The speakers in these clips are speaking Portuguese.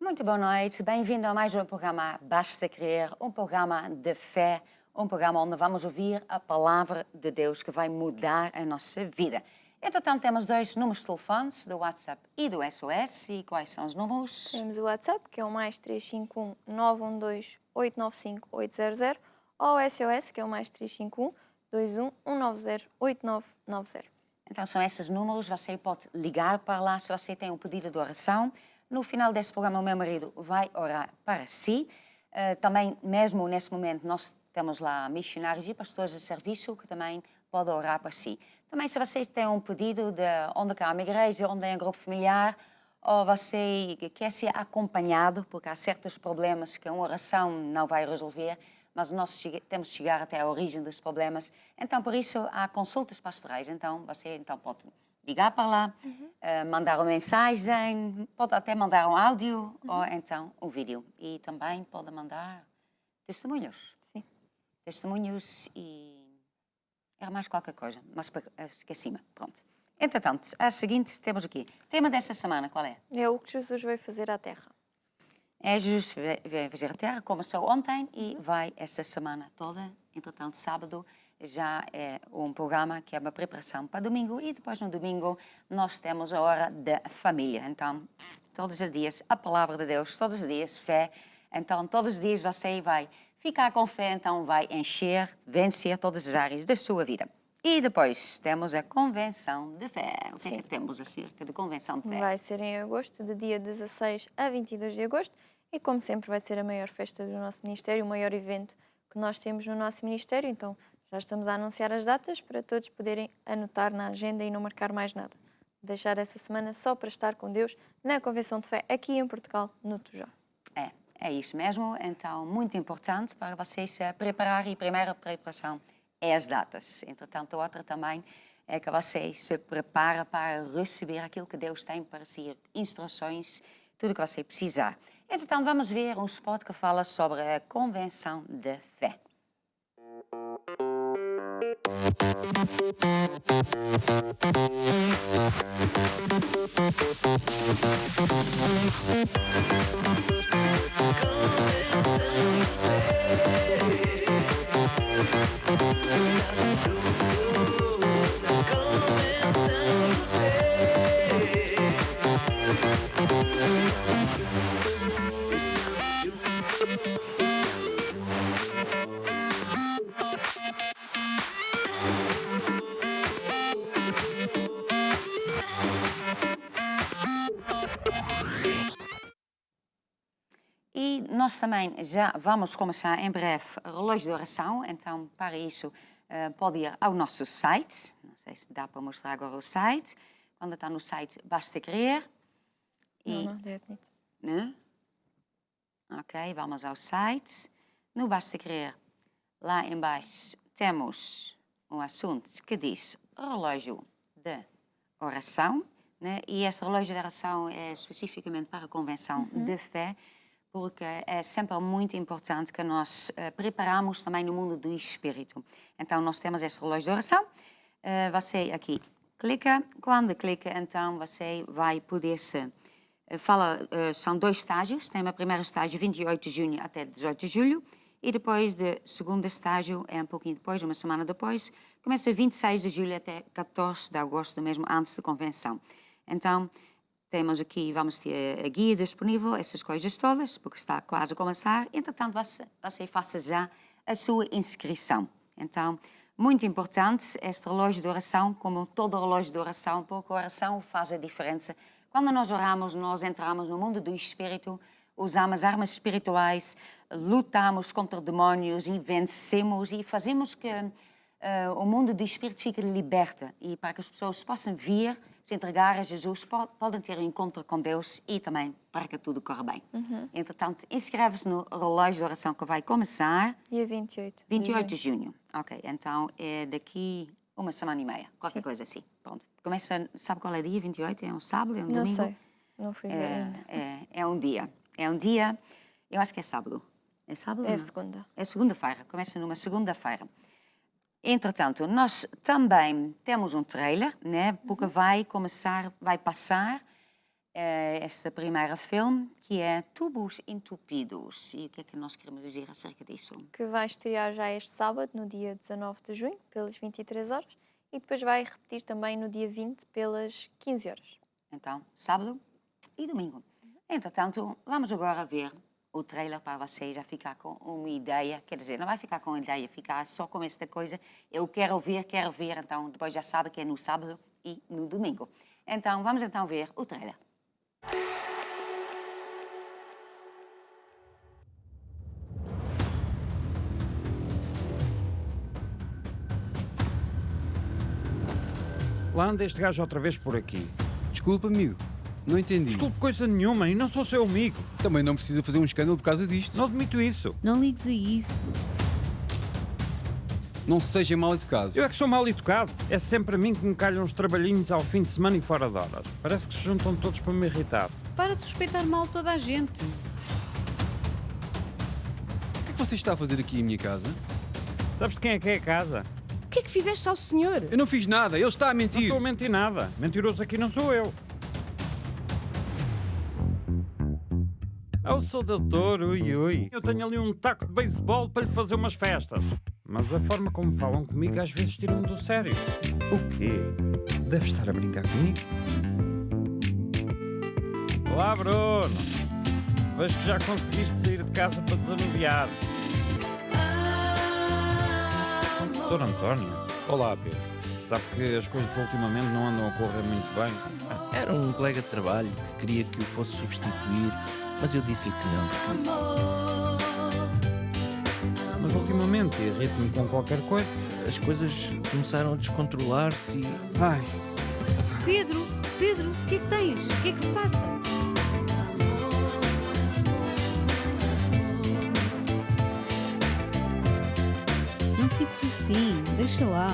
Muito boa noite, bem-vindo a mais um programa Basta Crer, um programa de fé, um programa onde vamos ouvir a palavra de Deus que vai mudar a nossa vida. Entretanto, temos dois números de telefones, do WhatsApp e do SOS. E quais são os números? Temos o WhatsApp, que é o mais 351 912 895 800, ou o SOS, que é o mais 351 21 190 8990. Então, são esses números, você pode ligar para lá se você tem um pedido de oração. No final desse programa, o meu marido vai orar para si. Também, mesmo nesse momento, nós temos lá missionários e pastores de serviço que também podem orar para si. Também, se vocês têm um pedido de onde há uma igreja, onde é um grupo familiar, ou você quer ser acompanhado, porque há certos problemas que uma oração não vai resolver, mas nós temos de chegar até a origem dos problemas. Então, por isso, há consultas pastorais. Então, você pode ligar para lá, mandar uma mensagem, pode até mandar um áudio ou então um vídeo. E também pode mandar testemunhos. Sim. Testemunhos e era mais qualquer coisa, mas aqui acima. Pronto. Entretanto, a seguinte temos aqui. O tema dessa semana qual é? É o que Jesus veio fazer à Terra. É Jesus veio fazer a Terra, começou ontem e vai essa semana toda. Entretanto, sábado já é um programa que é uma preparação para domingo e depois no domingo nós temos a hora da família. Então, todos os dias a palavra de Deus, todos os dias fé. Então, todos os dias você vai ficar com fé, então vai encher, vencer todas as áreas da sua vida. E depois temos a Convenção de Fé. O que é que temos acerca da Convenção de Fé? Vai ser em agosto, de dia 16 a 22 de agosto, e como sempre vai ser a maior festa do nosso ministério, o maior evento que nós temos no nosso ministério, então já estamos a anunciar as datas para todos poderem anotar na agenda e não marcar mais nada. Deixar essa semana só para estar com Deus na Convenção de Fé aqui em Portugal, no Tujá. É isso mesmo. Então, muito importante para vocês se preparar. E a primeira preparação é as datas. Entretanto, a outra também é que você se prepara para receber aquilo que Deus tem para si, instruções, tudo o que você precisar. Entretanto, vamos ver um spot que fala sobre a Convenção de Fé. E nós também já vamos começar em breve o relógio de oração, então para isso pode ir ao nosso site, não sei se dá para mostrar agora o site, quando está no site basta crer. Não, deve não. Né? Ok, vamos ao site, no basta crer, lá embaixo temos um assunto que diz relógio de oração, né? E esse relógio de oração é especificamente para a Convenção de Fé, porque é sempre muito importante que nós preparamos também no mundo do Espírito. Então, nós temos este relógio de oração. Você aqui clica. Quando clica, então, você vai poder se... são dois estágios. Tem o primeiro estágio, 28 de junho até 18 de julho. E depois, do segundo estágio, é um pouquinho depois, uma semana depois, começa 26 de julho até 14 de agosto, mesmo antes da convenção. Então, temos aqui, vamos ter a guia disponível, essas coisas todas, porque está quase a começar. Entretanto, você faça já a sua inscrição. Então, muito importante este relógio de oração, como todo relógio de oração, porque a oração faz a diferença. Quando nós oramos, nós entramos no mundo do Espírito, usamos armas espirituais, lutamos contra demónios e vencemos e fazemos que o mundo do Espírito fique liberto e para que as pessoas possam vir, se entregar a Jesus, podem ter um encontro com Deus e também para que tudo corra bem. Entretanto, inscreve-se no relógio de oração que vai começar... Dia 28. 28 de junho. Ok, então é daqui uma semana e meia, qualquer coisa assim. Pronto. Começa, sabe qual é o dia? 28? É um sábado? É um domingo? Não sei, não fui ver ainda. É um dia. É um dia, eu acho que é sábado. É sábado? É não? segunda. É segunda-feira, começa numa segunda-feira. Entretanto, nós também temos um trailer, né? Porque vai passar este primeiro filme, que é Tubos Entupidos. E o que é que nós queremos dizer acerca disso? Que vai estrear já este sábado, no dia 19 de junho, pelas 23 horas, e depois vai repetir também no dia 20, pelas 15 horas. Então, sábado e domingo. Entretanto, vamos agora ver o trailer para você já ficar com uma ideia. Quer dizer, não vai ficar com ideia, ficar só com esta coisa. Eu quero ver, então depois já sabe que é no sábado e no domingo. Então, vamos então ver o trailer. Lá anda este gajo outra vez por aqui. Desculpa, amigo. Não entendi. Desculpe coisa nenhuma e não sou seu amigo. Também não precisa fazer um escândalo por causa disto. Não admito isso. Não ligues a isso. Não seja mal educado. Eu é que sou mal educado. É sempre a mim que me calham uns trabalhinhos ao fim de semana e fora de horas. Parece que se juntam todos para me irritar. Para de suspeitar mal toda a gente. O que é que você está a fazer aqui em minha casa? Sabes de quem é a casa? O que é que fizeste ao senhor? Eu não fiz nada. Ele está a Não mentir. estou a mentir nada. Mentiroso aqui não sou eu. Eu sou doutor, ui. Eu tenho ali um taco de beisebol para lhe fazer umas festas. Mas a forma como falam comigo às vezes tiram-me do sério. O quê? Deve estar a brincar comigo. Olá, Bruno. Vejo que já conseguiste sair de casa para desanuviar. Doutor António, Olá, Pedro. sabe que as coisas ultimamente não andam a correr muito bem. Era um colega de trabalho que queria que o fosse substituir, mas eu disse-lhe que não, Mas ultimamente irrito-me com qualquer coisa. porque as coisas começaram a descontrolar-se e... Ai, Pedro, o que é que tens? O que é que se passa? Não fiques assim, deixa lá.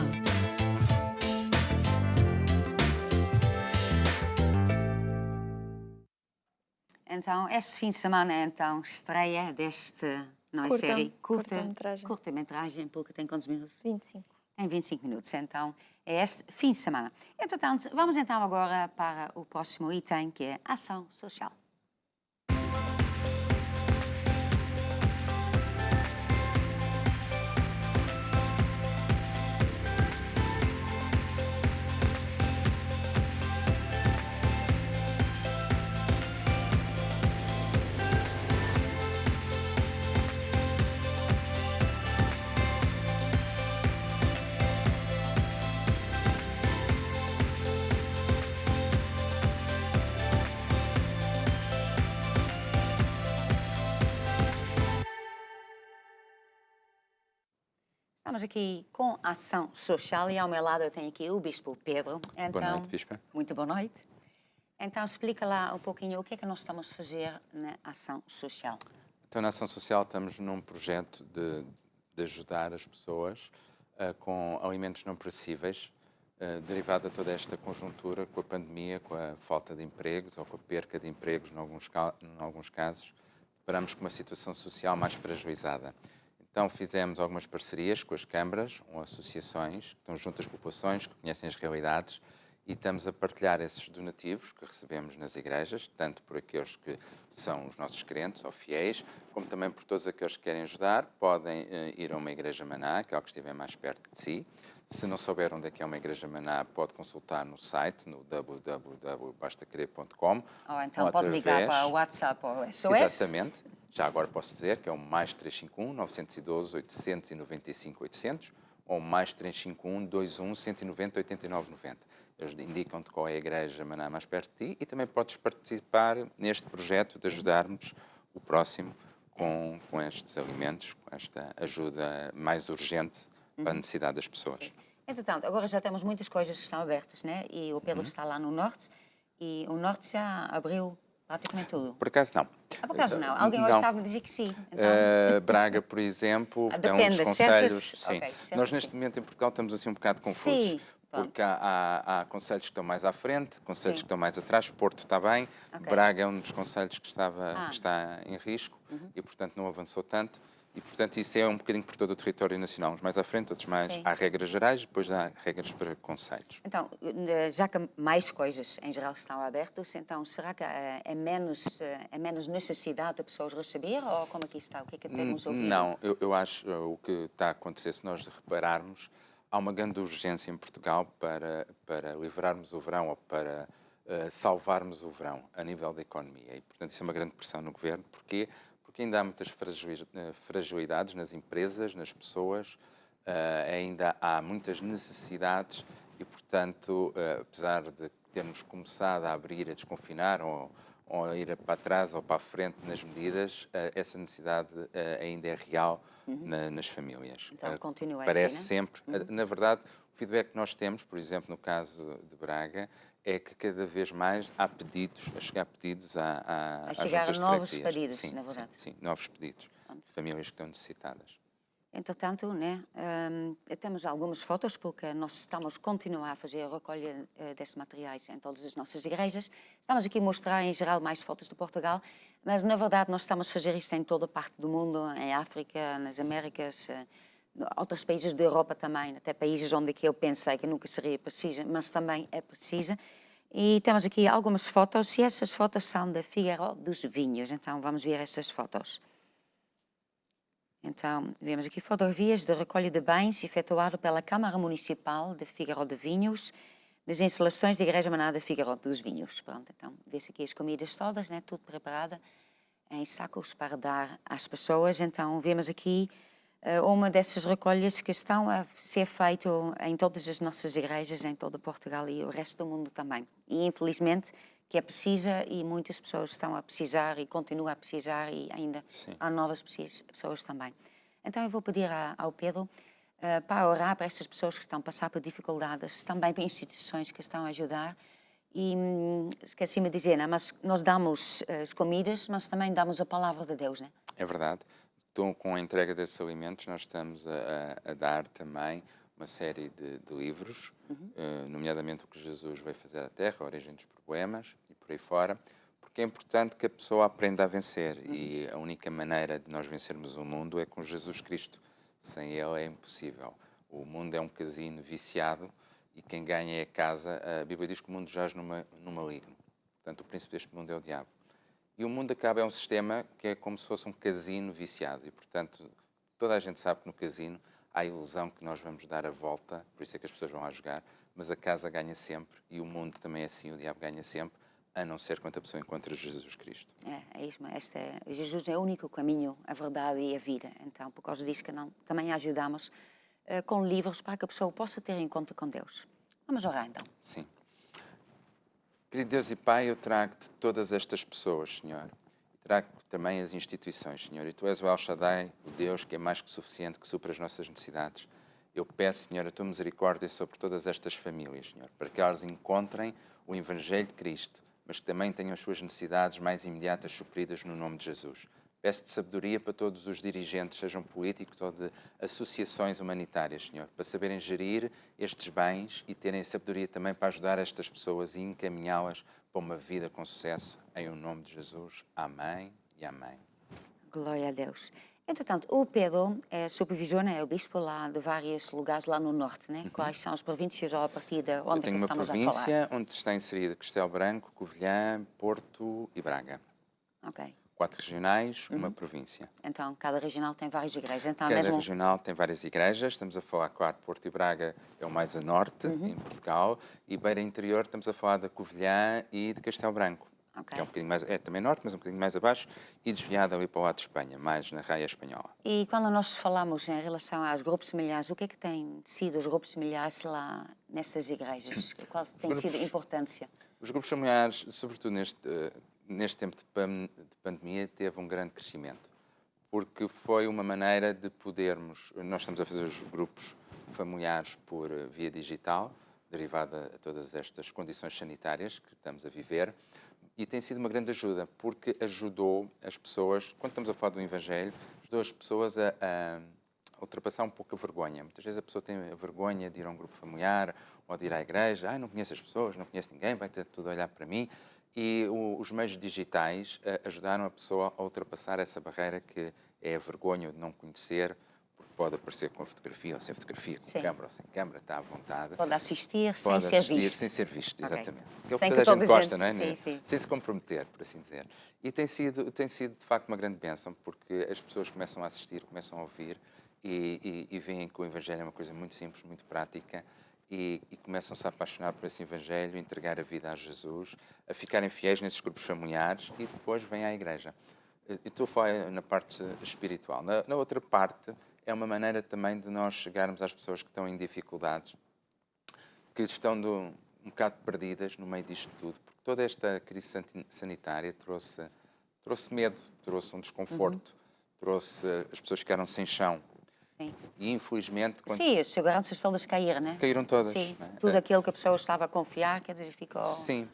Então, este fim de semana, então, estreia deste, não é série? Curta-metragem. Curta-metragem, porque tem quantos minutos? 25. Tem 25 minutos, então é este fim de semana. Entretanto, vamos então agora para o próximo item, que é ação social. Estamos aqui com ação social e ao meu lado eu tenho aqui o Bispo Pedro. Então, Boa noite, Bispa. Muito boa noite. Então, explica lá um pouquinho o que é que nós estamos a fazer na ação social. Então, na Ação Social estamos num projeto de ajudar as pessoas com alimentos não perecíveis, derivado de toda esta conjuntura com a pandemia, com a falta de empregos ou com a perca de empregos em alguns casos, deparamos com uma situação social mais fragilizada. Então fizemos algumas parcerias com as câmaras ou associações que estão junto às populações, que conhecem as realidades, e estamos a partilhar esses donativos que recebemos nas igrejas, tanto por aqueles que são os nossos crentes ou fiéis, como também por todos aqueles que querem ajudar. Podem ir a uma igreja Maná, que é o que estiver mais perto de si. Se não souber onde é que é uma igreja Maná, pode consultar no site, no www.bastacrer.com. Ou então pode ligar para o WhatsApp ou SOS. Exatamente. Já agora posso dizer que é o mais 351 912 895 800 ou mais 351 21 190 89 90. Eles indicam-te qual é a igreja Maná mais perto de ti e também podes participar neste projeto de ajudarmos o próximo com estes alimentos, com esta ajuda mais urgente para a necessidade das pessoas. Sim. Entretanto, agora já temos muitas coisas que estão abertas, né? E o Pedro está lá no Norte e o Norte já abriu praticamente tudo. Por acaso não. Ah, por acaso não? Alguém hoje Não. estava a dizer que sim. Então... Braga, por exemplo, é um Depende, dos conselhos. certas- Sim. ok, certas Nós neste sim. momento em Portugal estamos assim um bocado confusos. Sim, pronto. Porque há conselhos que estão mais à frente, conselhos Sim. que estão mais atrás. Porto está bem, Ok. Braga é um dos conselhos que está em risco Uhum. e, portanto, não avançou tanto. E, portanto, isso é um bocadinho por todo o território nacional. Uns mais à frente, outros mais. Sim. Há regras gerais, depois há regras para concelhos. Então, já que mais coisas em geral estão abertas, então será que é menos necessidade de pessoas receber ou como aqui está? O que é que temos ouvido? Não, eu acho o que está a acontecer, se nós repararmos, há uma grande urgência em Portugal para livrarmos o verão ou para salvarmos o verão a nível da economia. E, portanto, isso é uma grande pressão no governo. Porquê? Porque ainda há muitas fragilidades nas empresas, nas pessoas, ainda há muitas necessidades e, portanto, apesar de termos começado a abrir, a desconfinar ou a ir para trás ou para a frente nas medidas, essa necessidade ainda é real nas famílias. Então, continua Parece assim, sempre. Na verdade, o feedback que nós temos, por exemplo, no caso de Braga, é que cada vez mais há pedidos, a chegar pedidos às chegar juntas de novos freguesias. pedidos, Sim, na verdade. sim, novos pedidos de famílias que estão necessitadas. Entretanto, né, temos algumas fotos, porque nós estamos a continuar a fazer a recolha destes materiais em todas as nossas igrejas. Estamos aqui a mostrar, em geral, mais fotos de Portugal, mas, na verdade, nós estamos a fazer isto em toda a parte do mundo, em África, nas Américas, outros países da Europa também, até países onde eu pensei que nunca seria precisa, mas também é precisa. E temos aqui algumas fotos, e essas fotos são da Figueiró dos Vinhos. Então, vamos ver essas fotos. Então, vemos aqui fotografias de recolha de bens efetuado pela Câmara Municipal de Figueiró de Vinhos, das instalações da Igreja Manada de Figueiró dos Vinhos. Pronto, então, vê-se aqui as comidas todas, né, tudo preparado em sacos para dar às pessoas. Então, vemos aqui uma dessas recolhas que estão a ser feito em todas as nossas igrejas, em todo Portugal e o resto do mundo também. E, infelizmente, que é precisa e muitas pessoas estão a precisar e continuam a precisar e ainda há novas pessoas também. Então eu vou pedir ao Pedro para orar para estas pessoas que estão a passar por dificuldades, também para instituições que estão a ajudar e esqueci-me de dizer, né? Mas nós damos as comidas, mas também damos a palavra de Deus, né? É verdade. Então, com a entrega desses alimentos, nós estamos a dar também uma série de livros, nomeadamente o que Jesus veio fazer à Terra, a origem dos problemas e por aí fora, porque é importante que a pessoa aprenda a vencer e a única maneira de nós vencermos o mundo é com Jesus Cristo. Sem Ele é impossível. O mundo é um casino viciado e quem ganha é a casa. A Bíblia diz que o mundo jaz no maligno. Portanto, o príncipe deste mundo é o diabo. E o mundo acaba é um sistema que é como se fosse um casino viciado. E, portanto, toda a gente sabe que no casino há a ilusão que nós vamos dar a volta, por isso é que as pessoas vão lá jogar, mas a casa ganha sempre e o mundo também é assim, o diabo ganha sempre, a não ser quando a pessoa encontra Jesus Cristo. É isso, Jesus é o único caminho, a verdade e a vida. Então, por causa disso, que também ajudamos com livros para que a pessoa possa ter encontro com Deus. Vamos orar, então. Sim. Querido Deus e Pai, eu trago-te todas estas pessoas, Senhor. Trago também as instituições, Senhor. E Tu és o El Shaddai, o Deus que é mais que suficiente, que supra as nossas necessidades. Eu peço, Senhor, a Tua misericórdia sobre todas estas famílias, Senhor, para que elas encontrem o Evangelho de Cristo, mas que também tenham as suas necessidades mais imediatas supridas no nome de Jesus. Peço-te sabedoria para todos os dirigentes, sejam políticos ou de associações humanitárias, Senhor, para saberem gerir estes bens e terem sabedoria também para ajudar estas pessoas e encaminhá-las para uma vida com sucesso. Em o nome de Jesus. Amém e amém. Glória a Deus. Entretanto, o Pedro supervisiona, é o bispo lá de vários lugares lá no norte, né? Quais são as províncias ou a partir de onde Eu tenho uma estamos a província falar? onde está inserida Castelo Branco, Covilhã, Porto e Braga. Ok. 4 regionais, uma província. Então, cada regional tem várias igrejas. Então, Cada mesmo... regional tem várias igrejas. Estamos a falar, claro, Porto e Braga é o mais a norte, em Portugal. E Beira Interior, estamos a falar da Covilhã e de Castelo Branco. Ok. É um bocadinho mais, é também norte, mas um bocadinho mais abaixo. E desviado ali para o lado de Espanha, mais na raia espanhola. E quando nós falamos em relação aos grupos familiares, o que é que têm sido os grupos familiares lá nestas igrejas? Qual tem sido a importância? Os grupos familiares, sobretudo neste tempo de pandemia, teve um grande crescimento, porque foi uma maneira de podermos... Nós estamos a fazer os grupos familiares por via digital, derivada a todas estas condições sanitárias que estamos a viver, e tem sido uma grande ajuda, porque ajudou as pessoas, quando estamos a falar do Evangelho, ajudou as pessoas a ultrapassar um pouco a vergonha. Muitas vezes a pessoa tem a vergonha de ir a um grupo familiar ou de ir à igreja. Não conheço as pessoas, não conheço ninguém, vai ter tudo a olhar para mim. E os meios digitais ajudaram a pessoa a ultrapassar essa barreira que é a vergonha de não conhecer, porque pode aparecer com fotografia ou sem fotografia, com Sim. câmara ou sem câmara, está à vontade. Pode assistir sem Pode ser assistir visto. sem ser visto, Ok. exatamente. Que é o Sem que que toda a gente toda a gosta, gente- não é? sim, sim. Sem se comprometer, por assim dizer. E tem sido, de facto, uma grande bênção, porque as pessoas começam a assistir, começam a ouvir e veem que o Evangelho é uma coisa muito simples, muito prática, e começam-se a apaixonar por esse Evangelho, a entregar a vida a Jesus, a ficarem fiéis nesses grupos familiares e depois vêm à igreja. Eu estou a falar na parte espiritual. Na outra parte, é uma maneira também de nós chegarmos às pessoas que estão em dificuldades, que estão um bocado perdidas no meio disto tudo, porque toda esta crise sanitária trouxe medo, trouxe um desconforto, trouxe as pessoas ficaram sem chão. Sim. E infelizmente, quando Sim, as seguranças todas caíram, né? caíram todas. Sim, não é? tudo aquilo que a pessoa estava a confiar, quer dizer, ficou... Sim.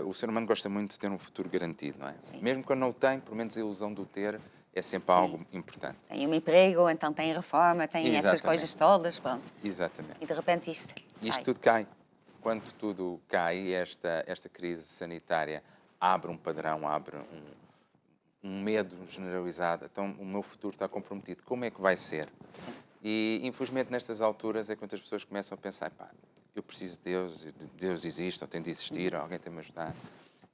O ser humano gosta muito de ter um futuro garantido, não é? Sim. Mesmo quando não o tem, pelo menos a ilusão de o ter é sempre Sim. algo importante. Tem um emprego, então tem reforma, tem essas Exatamente. coisas todas, pronto. Exatamente. E de repente isto Isto cai. tudo cai. Quando tudo cai, esta crise sanitária abre um padrão, abre um medo generalizado. Então, o meu futuro está comprometido. Como é que vai ser? Sim. E, infelizmente, nestas alturas é quando as pessoas começam a pensar, pá, eu preciso de Deus existe, ou tem de existir, ou alguém tem de me ajudar.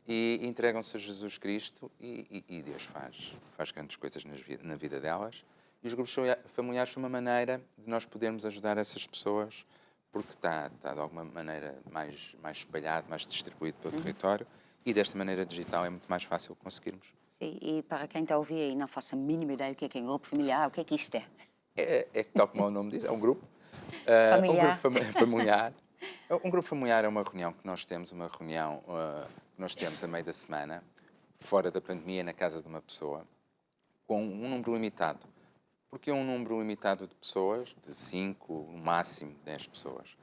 E entregam-se a Jesus Cristo e Deus faz grandes coisas na vida delas. E os grupos familiares são uma maneira de nós podermos ajudar essas pessoas, porque está de alguma maneira mais espalhado, mais distribuído pelo território, e desta maneira digital é muito mais fácil conseguirmos. Sim, e para quem está a ouvir e não faça a mínima ideia o que é um grupo familiar, o que isto é? É tal como o nome diz, é um grupo. Familiar. Um grupo familiar. Um grupo familiar é uma reunião que nós temos, que nós temos a meio da semana, fora da pandemia, na casa de uma pessoa, com um número limitado. Porque é um número limitado de pessoas, de 5, no máximo 10 pessoas.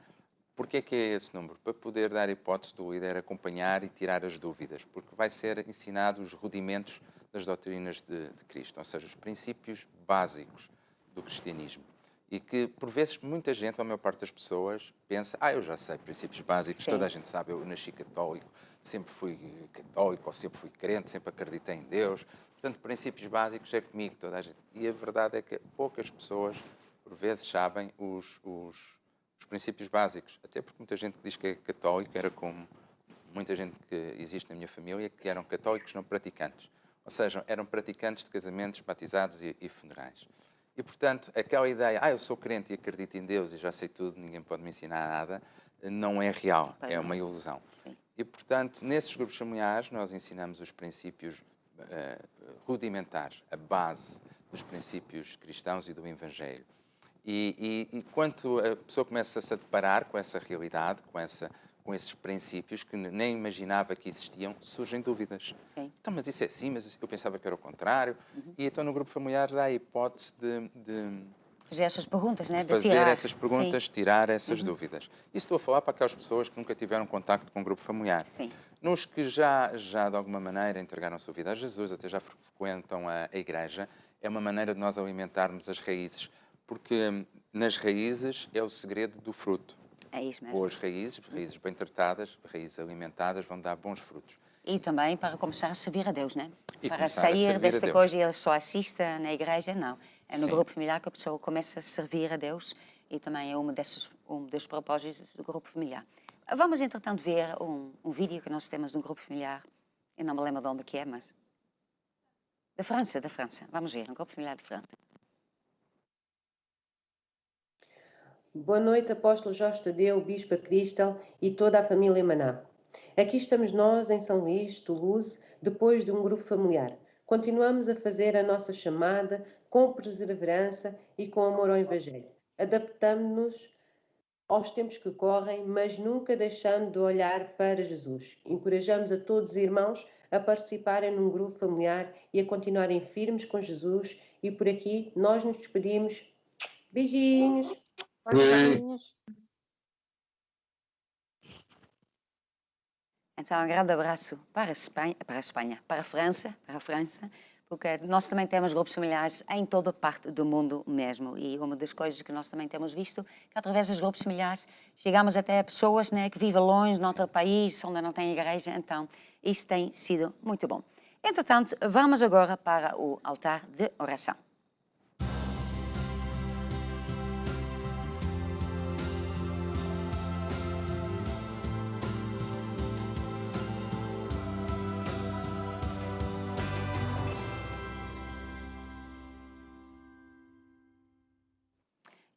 Porquê que é esse número? Para poder dar a hipótese do líder acompanhar e tirar as dúvidas, porque vai ser ensinado os rudimentos das doutrinas de Cristo, ou seja, os princípios básicos do cristianismo. E que, por vezes, muita gente, a maior parte das pessoas, pensa, eu já sei princípios básicos, Sim. toda a gente sabe, eu nasci católico, sempre fui católico, ou sempre fui crente, sempre acreditei em Deus. Portanto, princípios básicos é comigo, toda a gente. E a verdade é que poucas pessoas, por vezes, sabem os princípios básicos. Até porque muita gente que diz que é católico era como muita gente que existe na minha família, que eram católicos não praticantes. Ou seja, eram praticantes de casamentos, batizados e funerais. E, portanto, aquela ideia, eu sou crente e acredito em Deus e já sei tudo, ninguém pode me ensinar nada, não é real, é uma ilusão. Sim. E, portanto, nesses grupos familiares nós ensinamos os princípios rudimentares, a base dos princípios cristãos e do Evangelho. E quando a pessoa começa a se deparar com essa realidade, com esses princípios que nem imaginava que existiam, surgem dúvidas. Sim. Então, mas isso é assim, mas eu pensava que era o contrário. E então no grupo familiar dá a hipótese de Fazer essas perguntas, né? fazer tirar. essas perguntas, Sim. tirar essas dúvidas. E estou a falar para aquelas pessoas que nunca tiveram contacto com um grupo familiar. Sim. Nos que já de alguma maneira entregaram a sua vida a Jesus, até já frequentam a igreja, é uma maneira de nós alimentarmos as raízes, porque nas raízes é o segredo do fruto. É isso mesmo. Boas raízes bem tratadas, raízes alimentadas, vão dar bons frutos. E também para começar a servir a Deus, né? E Para começar a sair servir a desta Deus. coisa e ele só assista na igreja, não. É no Sim. grupo familiar que a pessoa começa a servir a Deus e também é um dos propósitos do grupo familiar. Vamos, entretanto, ver um vídeo que nós temos de um grupo familiar. Eu não me lembro de onde que é, mas... Da França. Vamos ver, um grupo familiar de França. Boa noite, apóstolo Jorge Tadeu, Bispa Cristal e toda a família Maná. Aqui estamos nós, em São Luís, Toulouse, depois de um grupo familiar. Continuamos a fazer a nossa chamada com perseverança e com amor ao Evangelho. Adaptamos-nos aos tempos que correm, mas nunca deixando de olhar para Jesus. Encorajamos a todos os irmãos a participarem num grupo familiar e a continuarem firmes com Jesus. E por aqui nós nos despedimos. Beijinhos! Beijinhos! Então, um grande abraço para a França, porque nós também temos grupos familiares em toda parte do mundo mesmo. E uma das coisas que nós também temos visto é que através dos grupos familiares chegamos até a pessoas, né, que vivem longe, noutro país, onde não tem igreja. Então, isso tem sido muito bom. Entretanto, vamos agora para o altar de oração.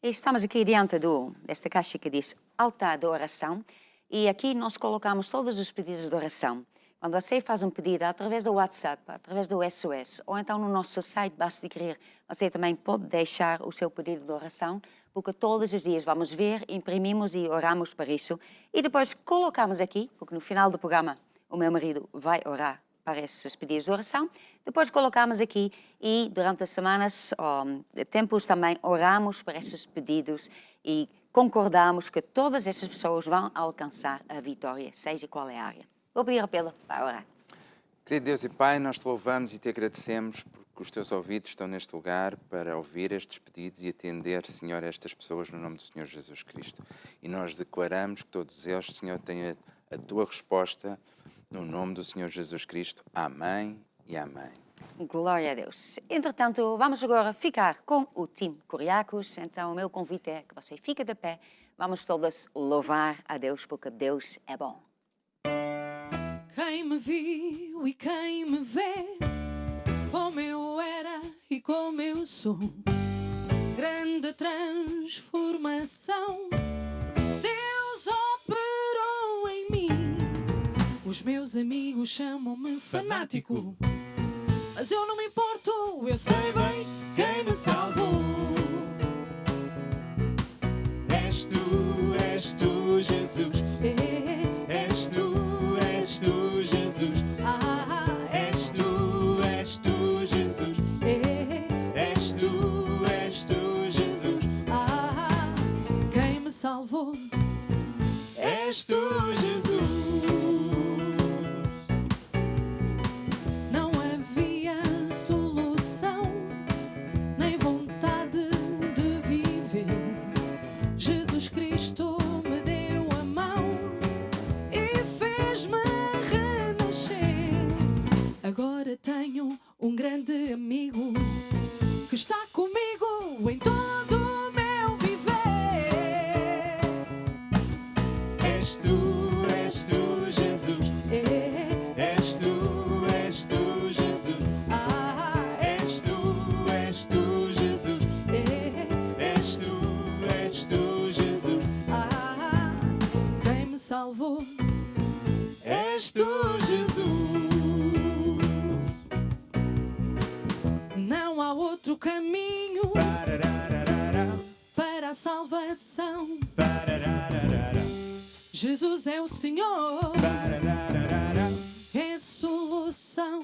E estamos aqui diante desta caixa que diz altar de oração e aqui nós colocamos todos os pedidos de oração. Quando você faz um pedido através do WhatsApp, através do SOS ou então no nosso site Basta Crer, você também pode deixar o seu pedido de oração, porque todos os dias vamos ver, imprimimos e oramos para isso e depois colocamos aqui, porque no final do programa o meu marido vai orar para esses pedidos de oração. Depois colocamos aqui e durante as semanas, tempos também, oramos por esses pedidos e concordamos que todas essas pessoas vão alcançar a vitória, seja qual é a área. Vou pedir a Pedro para orar. Querido Deus e Pai, nós te louvamos e te agradecemos porque os teus ouvidos estão neste lugar para ouvir estes pedidos e atender, Senhor, estas pessoas no nome do Senhor Jesus Cristo. E nós declaramos que todos eles, Senhor, têm a tua resposta no nome do Senhor Jesus Cristo. Amém e amém. Glória a Deus. Entretanto, vamos agora ficar com o time Coriacos. Então, o meu convite é que você fique de pé. Vamos todos louvar a Deus, porque Deus é bom. Quem me viu e quem me vê, como eu era e como eu sou, grande transformação Deus operou em mim. Os meus amigos chamam-me fanático, mas eu não me importo, eu sei bem quem me salvou. És tu, Jesus. És tu, Jesus. És tu, Jesus. És tu, Jesus. Quem me salvou? És tu, Jesus. Não havia solução, nem vontade de viver. Jesus Cristo me deu a mão e fez-me renascer. Agora tenho um grande amigo que está comigo em todo o meu viver. És tu, Jesus. És tu, Jesus. És tu, Jesus. És tu, Jesus. Quem me salvou? És tu, Jesus. Não há outro caminho para a salvação. Jesus é o Senhor, é solução.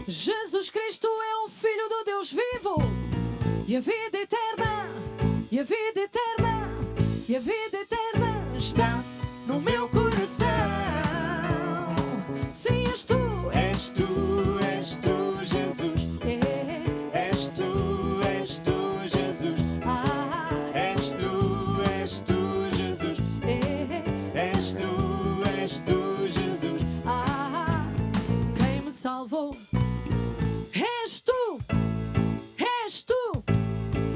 Jesus Cristo é o Filho do Deus vivo, e a vida eterna, e a vida eterna, e a vida eterna está no meu coração. Sim, és tu, Jesus. És tu, Jesus. És tu, Jesus. És tu, Jesus. Quem me salvou? És tu,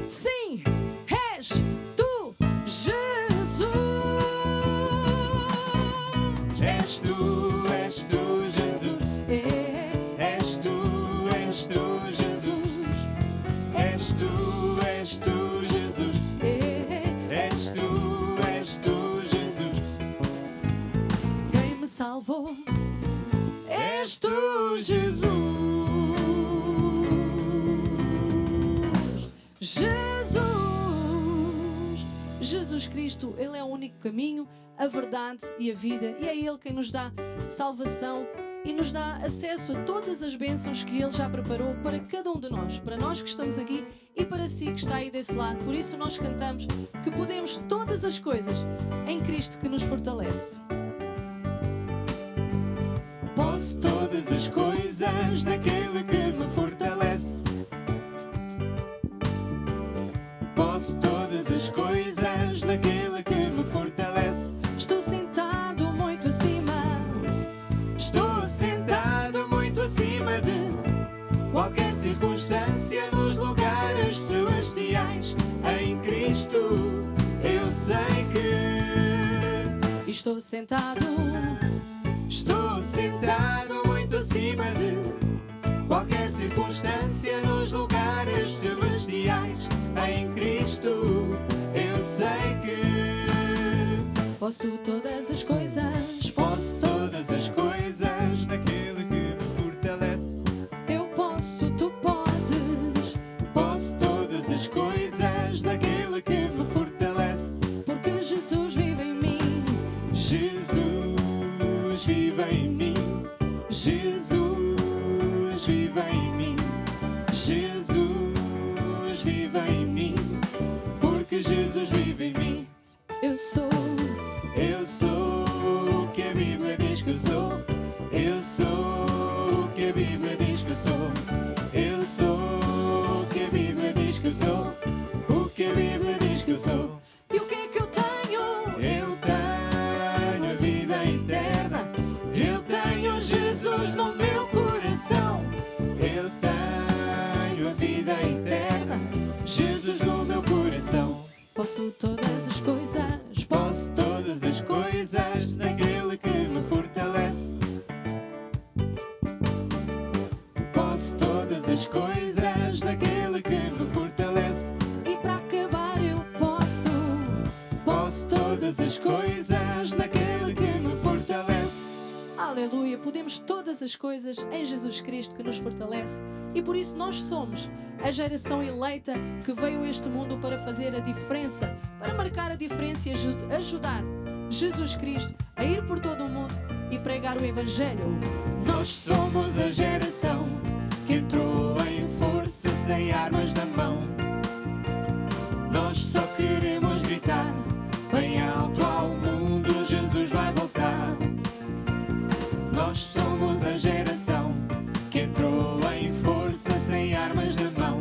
sim, és tu, Jesus. És tu, Jesus. És tu, Jesus. És tu, Jesus. És tu, Jesus. Quem me salvou? És tu, Jesus. Jesus Cristo, Ele é o único caminho, a verdade e a vida, e é Ele quem nos dá salvação e nos dá acesso a todas as bênçãos que Ele já preparou para cada um de nós, para nós que estamos aqui e para si que está aí desse lado. Por isso nós cantamos que podemos todas as coisas em Cristo que nos fortalece. Posso todas as coisas naquele que me fortalece. Posso todas as coisas naquele que me fortalece. Estou sentado muito acima estou sentado. Estou sentado muito acima de qualquer circunstância nos lugares celestiais. Em Cristo eu sei que Posso todas as coisas, posso todas as coisas naquele que me fortalece. eu posso, tu podes, Posso todas as coisas naquele que me fortalece. porque Jesus vive em mim. Jesus vive em mim. Jesus vive em mim. Jesus vive em mim. Porque Jesus vive em mim. Eu sou o que a Bíblia diz que sou. Eu sou o que a Bíblia diz que sou. Eu sou o que a Bíblia diz que sou. O que a Bíblia diz que sou. E o que é que eu tenho? Eu tenho a vida eterna. Eu tenho Jesus no meu coração. Eu tenho a vida eterna. Jesus no meu coração. Posso todas as coisas, Posso todas as coisas naquele que me fortalece. Posso todas as coisas naquele que me fortalece. e para acabar eu posso. Posso todas as coisas naquele que me fortalece. Aleluia, podemos todas as coisas em Jesus Cristo que nos fortalece. E por isso nós somos a geração eleita que veio a este mundo para fazer a diferença, para marcar a diferença e ajudar Jesus Cristo a ir por todo o mundo e pregar o Evangelho. Nós somos a geração que entrou em força sem armas na mão. Nós só queremos gritar bem alto ao mundo: Jesus vai voltar. Nós somos a geração que entrou em força sem armas na mão.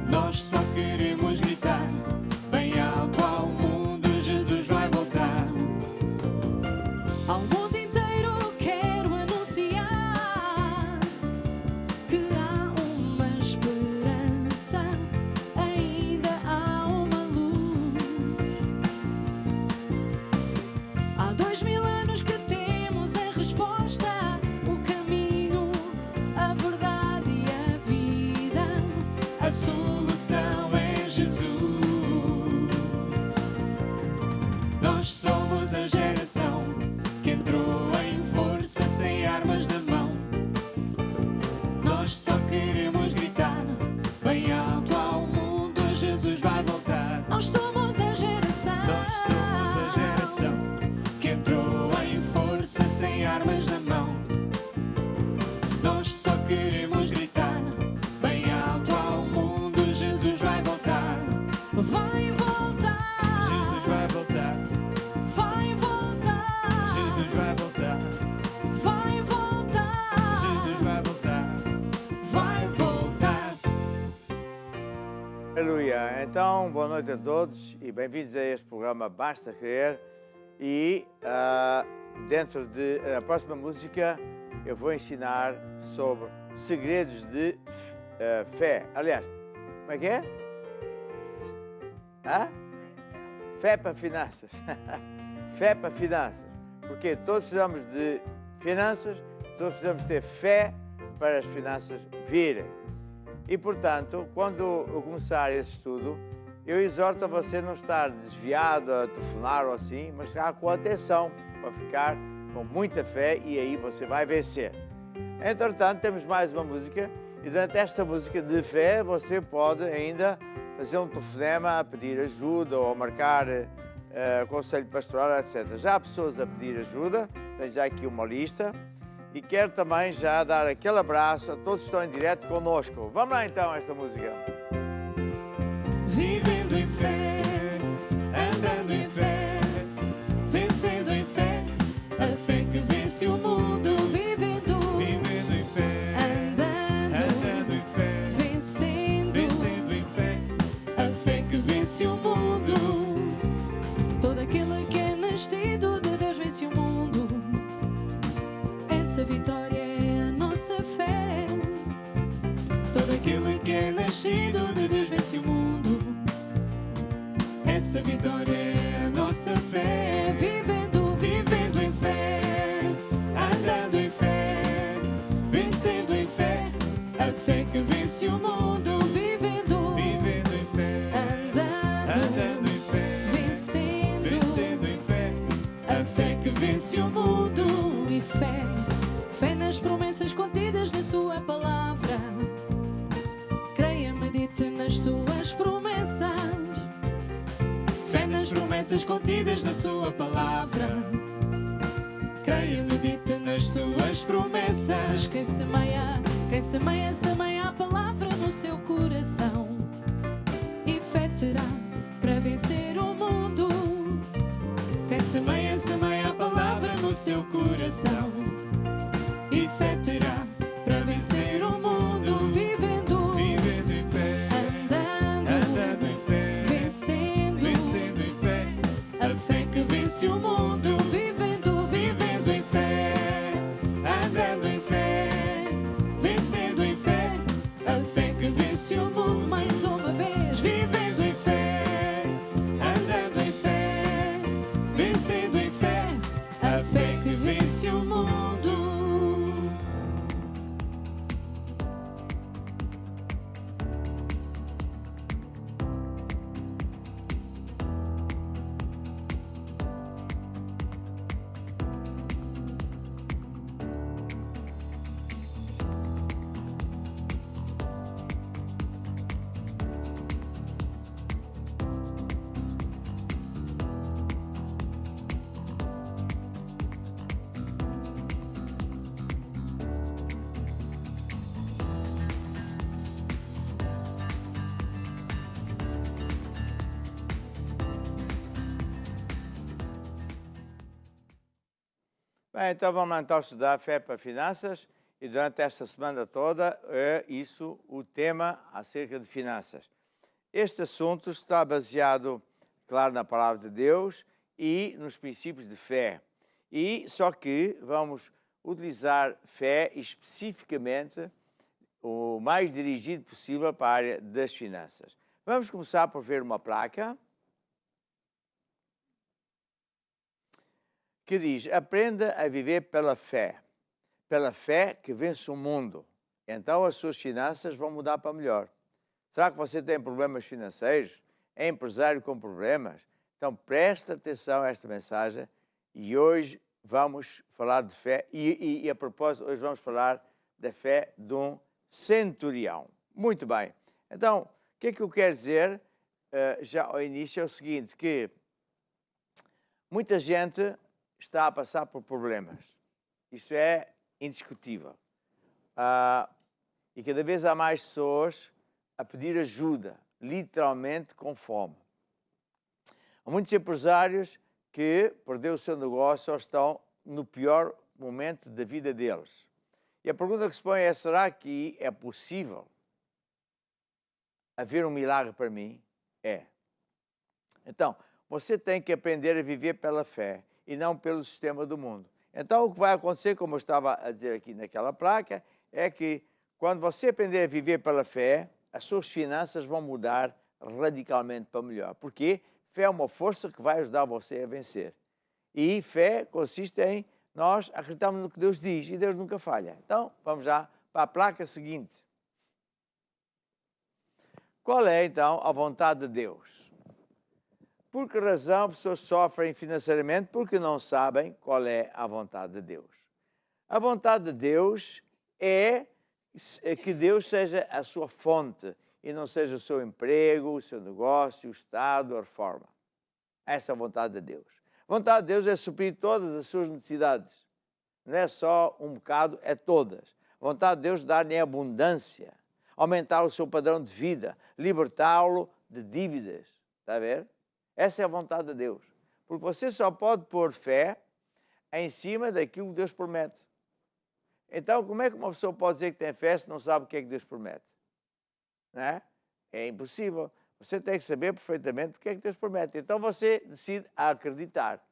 Nós só queremos gritar bem alto ao mundo: Jesus vai voltar. Ao mundo inteiro quero anunciar que há uma esperança, ainda há uma luz. Há 2000 anos que temos a resposta, o caminho, a verdade e a vida. A solução é Jesus. Nós somos a geração que entrou em força sem armas na mão. Nós só queremos gritar bem alto ao mundo: Jesus vai voltar. Nós somos a geração. Nós somos a geração que entrou em força sem armas na mão. Nós só queremos gritar bem alto ao mundo: Jesus vai voltar. Vai voltar. Jesus vai voltar. Vai voltar. Jesus vai voltar. Vai voltar. Jesus vai voltar. Vai voltar. Aleluia! Então, boa noite a todos e bem-vindos a este programa Basta Crer. E dentro da próxima música eu vou ensinar sobre segredos de fé. Aliás, como é que é? Hã? Fé para finanças. Fé para finanças. Porque todos precisamos de finanças, todos precisamos ter fé para as finanças virem. E, portanto, quando eu começar esse estudo, eu exorto a você não estar desviado a telefonar ou assim, mas ficar com atenção, para ficar com muita fé, e aí você vai vencer. Entretanto, temos mais uma música, e durante esta música de fé você pode ainda fazer um telefonema a pedir ajuda ou marcar conselho pastoral, etc. Já há pessoas a pedir ajuda, tenho já aqui uma lista, e quero também já dar aquele abraço a todos que estão em direto connosco. Vamos lá então a esta música. Vivendo em fé, andando em fé, vencendo em fé, a fé que vence o mundo. Vivendo em fé, andando em fé, vencendo em fé, a fé que vence o mundo. Todo aquele que é nascido de Deus vence o mundo. Essa vitória é a nossa fé. Todo aquele que é nascido de Deus vence o mundo. Essa vitória é a nossa nossa fé, vivendo em fé, andando em fé, vencendo em fé, a fé que vence o mundo, vivendo em fé, andando em fé, vencendo em fé, a fé que vence o mundo. E fé nas promessas contidas na sua palavra. Creia, medite nas suas promessas. Fé nas promessas contidas na sua palavra. Creia, medite nas suas promessas. Quem semeia, semeia a palavra no seu coração. E fé terá para vencer o mundo. Quem semeia, semeia a palavra no seu coração. E fé terá para vencer o mundo. Vivendo em fé, andando em fé, vencendo em fé, a fé que vence o mundo. Vivendo em fé, andando em fé, vencendo em fé, a fé que vence o mundo. mais uma vez. Vivendo em fé, andando em fé, vencendo em fé, a fé que vence o mundo. Bem, então vamos lá então estudar fé para finanças e durante esta semana toda é isso o tema acerca de finanças. Este assunto está baseado, claro, na palavra de Deus e nos princípios de fé. E só que vamos utilizar fé especificamente o mais dirigido possível para a área das finanças. Vamos começar por ver uma placa que diz: aprenda a viver pela fé que vence o mundo. Então as suas finanças vão mudar para melhor. Será que você tem problemas financeiros? É empresário com problemas? Então preste atenção a esta mensagem e hoje vamos falar de fé e a propósito, hoje vamos falar da fé de um centurião. Muito bem. Então, o que é que eu quero dizer já ao início é o seguinte, que muita gente está a passar por problemas. Isso é indiscutível. E cada vez há mais pessoas a pedir ajuda, literalmente com fome. Há muitos empresários que perderam o seu negócio ou estão no pior momento da vida deles. E a pergunta que se põe é: será que é possível haver um milagre para mim? É. Então, você tem que aprender a viver pela fé e não pelo sistema do mundo. Então, o que vai acontecer, como eu estava a dizer aqui naquela placa, é que quando você aprender a viver pela fé, as suas finanças vão mudar radicalmente para melhor. Porque fé é uma força que vai ajudar você a vencer. E fé consiste em nós acreditarmos no que Deus diz e Deus nunca falha. Então, vamos já para a placa seguinte. Qual é, então, a vontade de Deus? Por que razão pessoas sofrem financeiramente? Porque não sabem qual é a vontade de Deus. A vontade de Deus é que Deus seja a sua fonte e não seja o seu emprego, o seu negócio, o Estado, a reforma. Essa é a vontade de Deus. A vontade de Deus é suprir todas as suas necessidades. Não é só um bocado, é todas. A vontade de Deus é dar-lhe em abundância, aumentar o seu padrão de vida, libertá-lo de dívidas. Está a ver? Essa é a vontade de Deus. Porque você só pode pôr fé em cima daquilo que Deus promete. Então, como é que uma pessoa pode dizer que tem fé se não sabe o que é que Deus promete? Não é? É impossível. Você tem que saber perfeitamente o que é que Deus promete. Então, você decide acreditar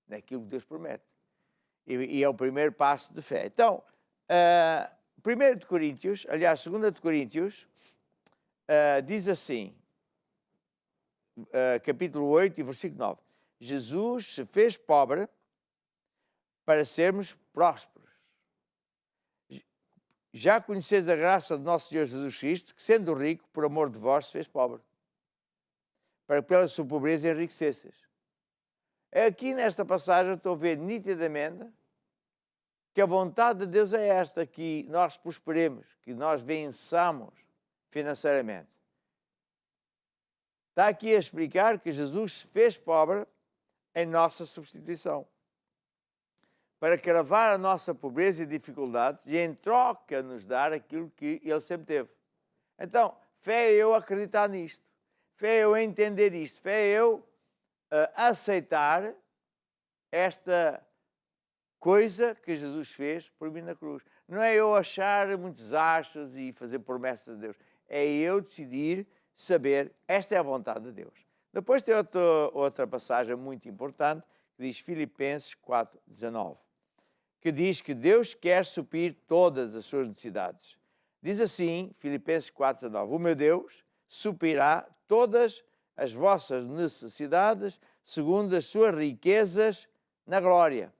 naquilo que Deus promete. E é o primeiro passo de fé. Então, 1 de Coríntios, aliás, 2 de Coríntios, diz assim, capítulo 8 e versículo 9. Jesus se fez pobre para sermos prósperos. Já conheceis a graça do nosso Senhor Jesus Cristo, que sendo rico, por amor de vós, se fez pobre, para que pela sua pobreza enriquecesseis. Aqui nesta passagem eu estou a ver nitidamente que a vontade de Deus é esta, que nós prosperemos, que nós vençamos financeiramente. Está aqui a explicar que Jesus se fez pobre em nossa substituição, para cravar a nossa pobreza e dificuldades e em troca nos dar aquilo que Ele sempre teve. Então, fé é eu acreditar nisto, fé é eu entender isto, fé é eu aceitar esta coisa que Jesus fez por mim na cruz. Não é eu achar muitos achos e fazer promessas a Deus. É eu decidir saber, esta é a vontade de Deus. Depois tem outra passagem muito importante, que diz Filipenses 4,19, que diz que Deus quer suprir todas as suas necessidades. Diz assim, Filipenses 4,19, o meu Deus suprirá todas as vossas necessidades segundo as suas riquezas na glória.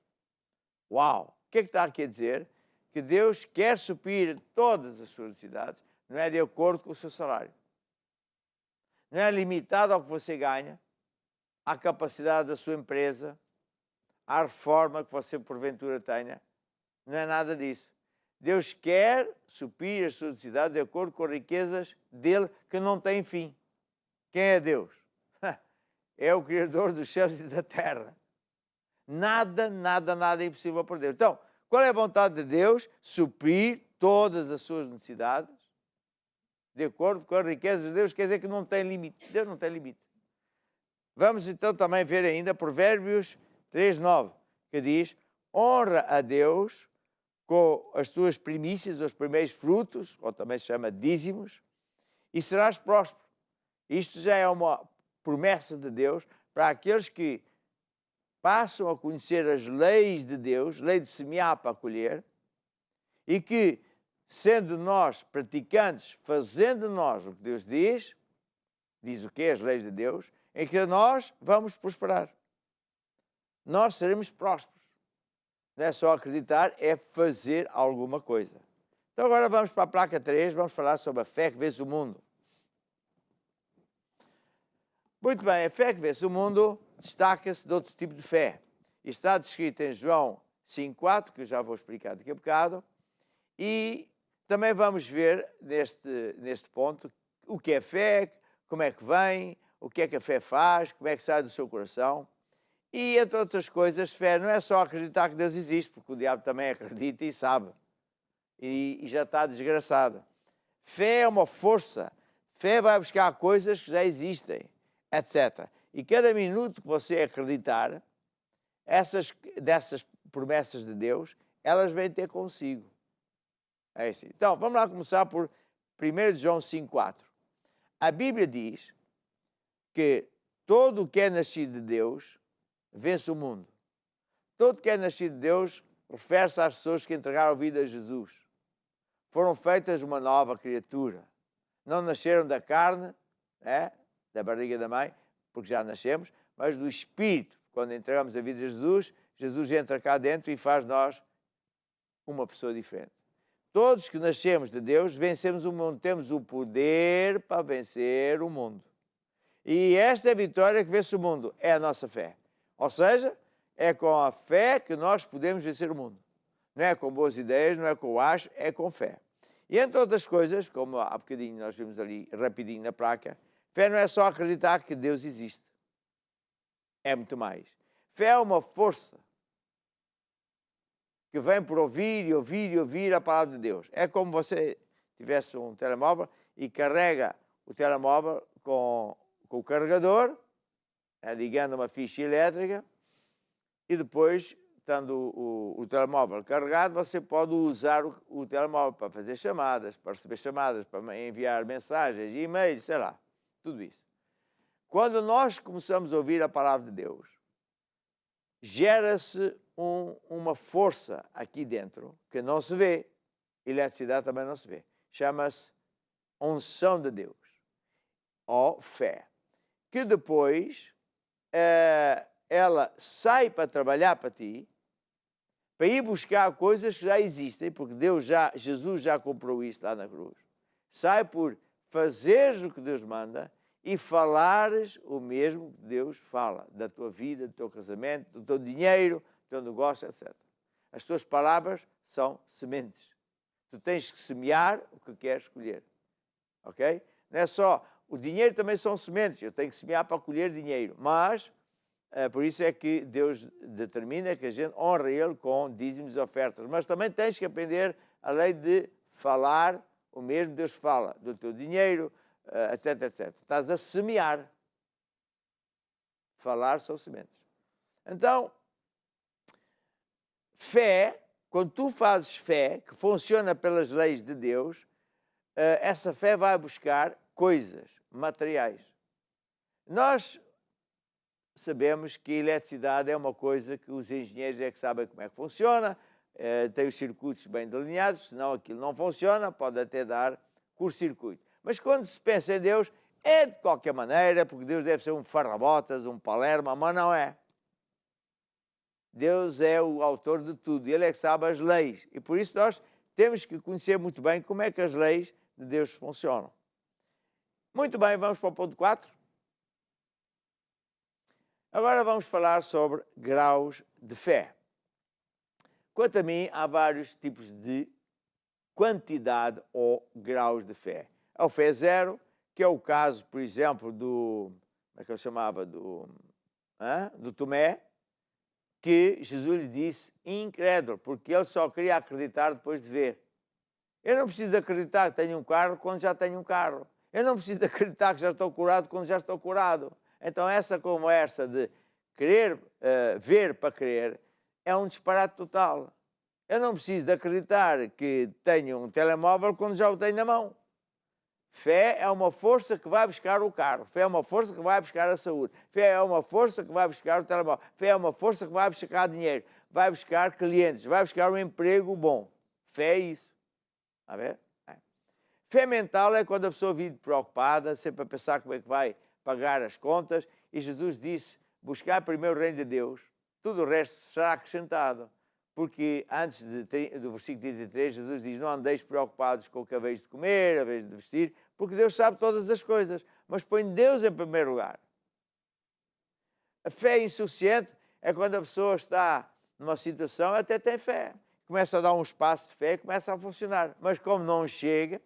Uau! O que é que está aqui a dizer? Que Deus quer suprir todas as suas necessidades, não é de acordo com o seu salário. Não é limitado ao que você ganha, à capacidade da sua empresa, à reforma que você porventura tenha. Não é nada disso. Deus quer suprir as suas necessidades de acordo com as riquezas dele que não têm fim. Quem é Deus? É o Criador dos céus e da terra. Nada é impossível para Deus. Então, qual é a vontade de Deus? Suprir todas as suas necessidades de acordo com as riquezas de Deus, quer dizer que não tem limite. Deus não tem limite. Vamos então também ver ainda Provérbios 3,9, que diz, honra a Deus com as tuas primícias, os primeiros frutos, ou também se chama dízimos, e serás próspero. Isto já é uma promessa de Deus para aqueles que passam a conhecer as leis de Deus, lei de semear para colher, e que, sendo nós praticantes, fazendo nós o que Deus diz o quê? As leis de Deus, em que nós vamos prosperar. Nós seremos prósperos. Não é só acreditar, é fazer alguma coisa. Então agora vamos para a placa 3, vamos falar sobre a fé que vence o mundo. Muito bem, a fé que vence o mundo destaca-se de outro tipo de fé. Isto está descrito em João 5,4, que eu já vou explicar daqui a bocado, e também vamos ver neste ponto o que é fé, como é que vem, o que é que a fé faz, como é que sai do seu coração. E, entre outras coisas, fé não é só acreditar que Deus existe, porque o diabo também acredita e sabe. E já está desgraçado. Fé é uma força. Fé vai buscar coisas que já existem, etc. E cada minuto que você acreditar, dessas promessas de Deus, elas vêm ter consigo. É assim. Então, vamos lá começar por 1 João 5,4. A Bíblia diz que todo o que é nascido de Deus vence o mundo. Todo o que é nascido de Deus refere-se às pessoas que entregaram a vida a Jesus. Foram feitas uma nova criatura. Não nasceram da carne, da barriga da mãe, porque já nascemos, mas do Espírito. Quando entregamos a vida a Jesus, Jesus entra cá dentro e faz nós uma pessoa diferente. Todos que nascemos de Deus, vencemos o mundo. Temos o poder para vencer o mundo. E esta é a vitória que vence o mundo. É a nossa fé. Ou seja, é com a fé que nós podemos vencer o mundo. Não é com boas ideias, não é com o acho, é com fé. E entre outras coisas, como há bocadinho nós vimos ali rapidinho na placa, fé não é só acreditar que Deus existe. É muito mais. Fé é uma força que vem por ouvir e ouvir e ouvir a palavra de Deus. É como você tivesse um telemóvel e carrega o telemóvel com o carregador, ligando uma ficha elétrica, e depois, estando o telemóvel carregado, você pode usar o telemóvel para fazer chamadas, para receber chamadas, para enviar mensagens, e-mails, sei lá, tudo isso. Quando nós começamos a ouvir a palavra de Deus, gera-se uma força aqui dentro que não se vê, eletricidade também não se vê. Chama-se unção de Deus, ou fé, que depois ela sai para trabalhar para ti, para ir buscar coisas que já existem, porque Jesus já comprou isso lá na cruz. Sai por fazeres o que Deus manda e falares o mesmo que Deus fala, da tua vida, do teu casamento, do teu dinheiro, do teu negócio, etc. As tuas palavras são sementes. Tu tens que semear o que queres escolher. Ok? Não é só... O dinheiro também são sementes. Eu tenho que semear para colher dinheiro. Mas, por isso é que Deus determina que a gente honra Ele com dízimos e ofertas. Mas também tens que aprender a lei de falar o mesmo Deus fala. Do teu dinheiro, etc, etc. Estás a semear. Falar são sementes. Então, fé, quando tu fazes fé, que funciona pelas leis de Deus, essa fé vai buscar coisas materiais. Nós sabemos que a eletricidade é uma coisa que os engenheiros é que sabem como é que funciona, tem os circuitos bem delineados, senão aquilo não funciona, pode até dar curto-circuito. Mas quando se pensa em Deus, é de qualquer maneira, porque Deus deve ser um farrabotas, um palerma, mas não é. Deus é o autor de tudo, Ele é que sabe as leis. E por isso nós temos que conhecer muito bem como é que as leis de Deus funcionam. Muito bem, vamos para o ponto 4. Agora vamos falar sobre graus de fé. Quanto a mim, há vários tipos de quantidade ou graus de fé. A fé zero, que é o caso, por exemplo, do... Como é que ele chamava? Do Tomé, que Jesus lhe disse incrédulo, porque ele só queria acreditar depois de ver. Eu não preciso acreditar que tenho um carro quando já tenho um carro. Eu não preciso acreditar que já estou curado quando já estou curado. Então essa conversa de querer ver para crer é um disparate total. Eu não preciso de acreditar que tenho um telemóvel quando já o tenho na mão. Fé é uma força que vai buscar o carro. Fé é uma força que vai buscar a saúde. Fé é uma força que vai buscar o telemóvel. Fé é uma força que vai buscar dinheiro. Vai buscar clientes. Vai buscar um emprego bom. Fé é isso. A ver? Fé mental é quando a pessoa vive preocupada, sempre a pensar como é que vai pagar as contas. E Jesus disse, buscar primeiro o reino de Deus, tudo o resto será acrescentado. Porque antes do versículo 33, Jesus diz, não andeis preocupados com o que haveis de comer, haveis de vestir, porque Deus sabe todas as coisas, mas põe Deus em primeiro lugar. A fé insuficiente é quando a pessoa está numa situação, até tem fé. Começa a dar um espaço de fé, começa a funcionar. Mas como não chega,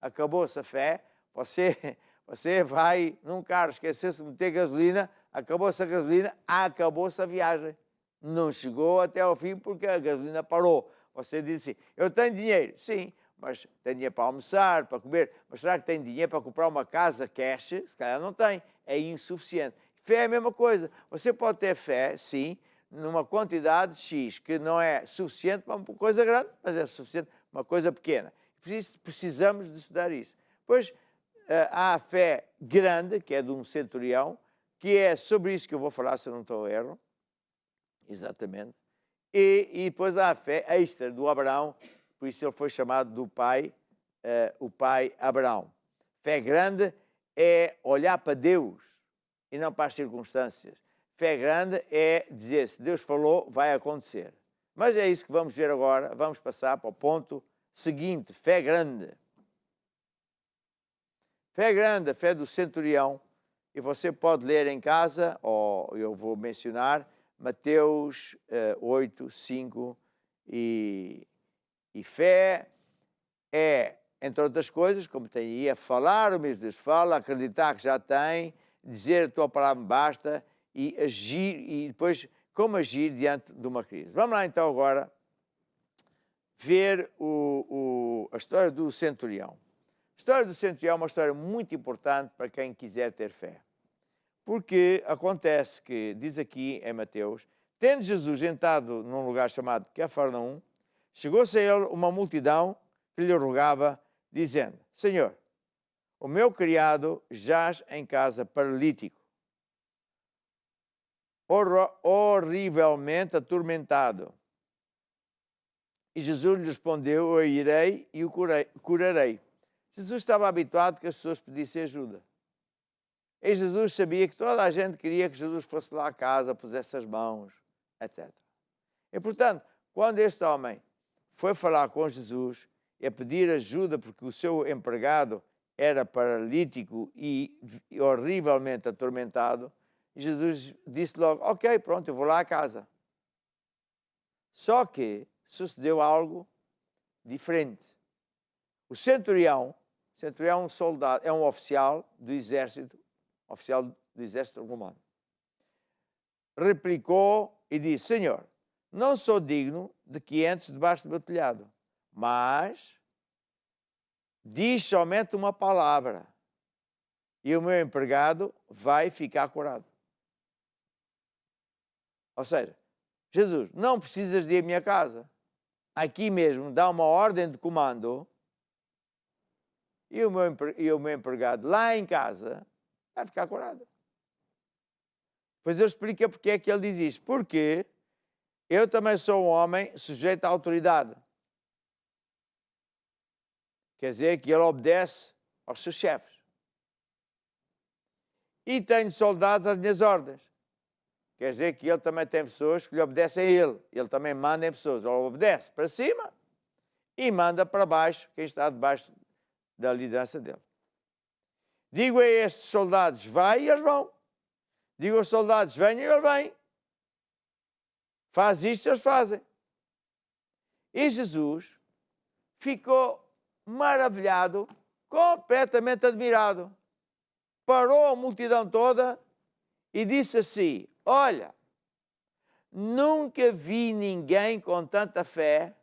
acabou-se a fé, você vai num carro, esqueceu-se de meter gasolina, acabou-se a gasolina, acabou-se a viagem. Não chegou até ao fim porque a gasolina parou. Você diz assim, eu tenho dinheiro. Sim, mas tem dinheiro para almoçar, para comer. Mas será que tem dinheiro para comprar uma casa cash? Se calhar não tem. É insuficiente. Fé é a mesma coisa. Você pode ter fé, sim, numa quantidade X, que não é suficiente para uma coisa grande, mas é suficiente para uma coisa pequena. Precisamos de estudar isso. Depois, há a fé grande, que é de um centurião, que é sobre isso que eu vou falar, se eu não estou a erro. Exatamente. E depois há a fé extra do Abraão, por isso ele foi chamado do pai, o pai Abraão. Fé grande é olhar para Deus e não para as circunstâncias. Fé grande é dizer, se Deus falou, vai acontecer. Mas é isso que vamos ver agora. Vamos passar para o ponto seguinte, fé grande. Fé grande, a fé do centurião. E você pode ler em casa, ou eu vou mencionar, Mateus 8, 5, e fé é, entre outras coisas, como tem aí, é falar o mesmo Deus fala, acreditar que já tem, dizer a tua palavra me basta, e agir, e depois como agir diante de uma crise. Vamos lá então agora ver a história do centurião. A história do centurião é uma história muito importante para quem quiser ter fé. Porque acontece que, diz aqui em Mateus, tendo Jesus entrado num lugar chamado Cafarnaum, chegou-se a ele uma multidão que lhe rogava, dizendo, Senhor, o meu criado jaz em casa paralítico, horrivelmente atormentado. E Jesus lhe respondeu, eu irei e o curarei. Jesus estava habituado que as pessoas pedissem ajuda. E Jesus sabia que toda a gente queria que Jesus fosse lá à casa, pusesse as mãos, etc. E, portanto, quando este homem foi falar com Jesus e a pedir ajuda porque o seu empregado era paralítico e horrivelmente atormentado, Jesus disse logo, ok, pronto, eu vou lá à casa. Só que sucedeu algo diferente. O centurião é um soldado, é um oficial do exército romano. Replicou e disse, Senhor, não sou digno de que entres debaixo do meu telhado, mas diz somente uma palavra e o meu empregado vai ficar curado. Ou seja, Jesus, não precisas de ir à minha casa. Aqui mesmo dá uma ordem de comando e o meu empregado lá em casa vai ficar curado. Pois eu explico porque é que ele diz isto. Porque eu também sou um homem sujeito à autoridade. Quer dizer que ele obedece aos seus chefes. E tenho soldados às minhas ordens. Quer dizer que ele também tem pessoas que lhe obedecem a ele. Ele também manda em pessoas. Ele obedece para cima e manda para baixo quem está debaixo da liderança dele. Digo a estes soldados, vai e eles vão. Digo aos soldados, venham e eles vêm. Faz isto, eles fazem. E Jesus ficou maravilhado, completamente admirado. Parou a multidão toda e disse assim, olha, nunca vi ninguém com tanta fé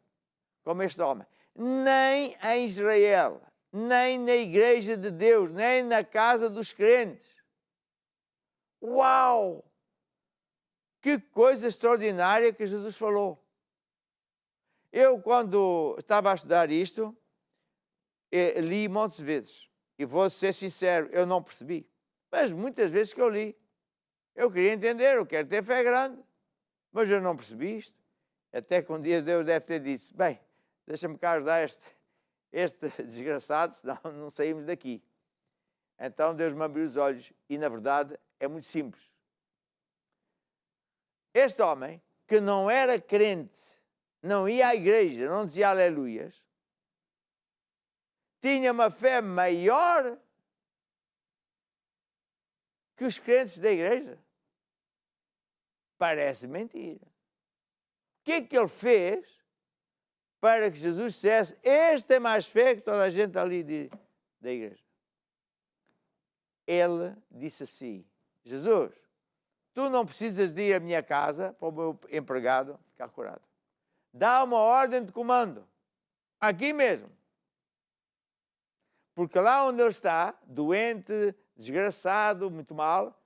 como este homem. Nem em Israel, nem na igreja de Deus, nem na casa dos crentes. Uau! Que coisa extraordinária que Jesus falou. Eu, quando estava a estudar isto, li muitas vezes. E vou ser sincero, eu não percebi. Mas muitas vezes que eu li. Eu queria entender, eu quero ter fé grande. Mas eu não percebi isto. Até que um dia Deus deve ter dito, bem, deixa-me cá ajudar este desgraçado, senão não saímos daqui. Então Deus me abriu os olhos e, na verdade, é muito simples. Este homem, que não era crente, não ia à igreja, não dizia aleluias, tinha uma fé maior que os crentes da igreja. Parece mentira. O que é que ele fez para que Jesus dissesse, este é mais fé que toda a gente ali da igreja? Ele disse assim, Jesus, tu não precisas de ir à minha casa para o meu empregado ficar curado. Dá uma ordem de comando, aqui mesmo. Porque lá onde ele está, doente, desgraçado, muito mal,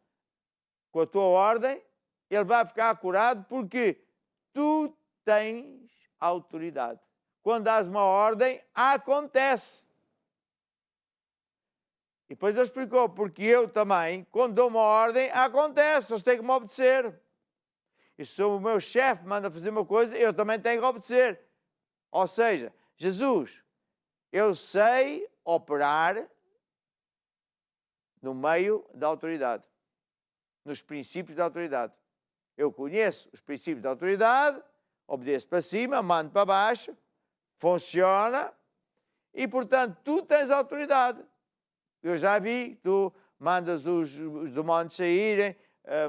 com a tua ordem, ele vai ficar curado porque tu tens autoridade. Quando dás uma ordem, acontece. E depois ele explicou, porque eu também, quando dou uma ordem, acontece, eles têm que me obedecer. E se o meu chefe manda fazer uma coisa, eu também tenho que obedecer. Ou seja, Jesus, eu sei operar no meio da autoridade, nos princípios da autoridade. Eu conheço os princípios da autoridade, obedeço para cima, mando para baixo, funciona, e portanto tu tens autoridade. Eu já vi, tu mandas os demónios saírem,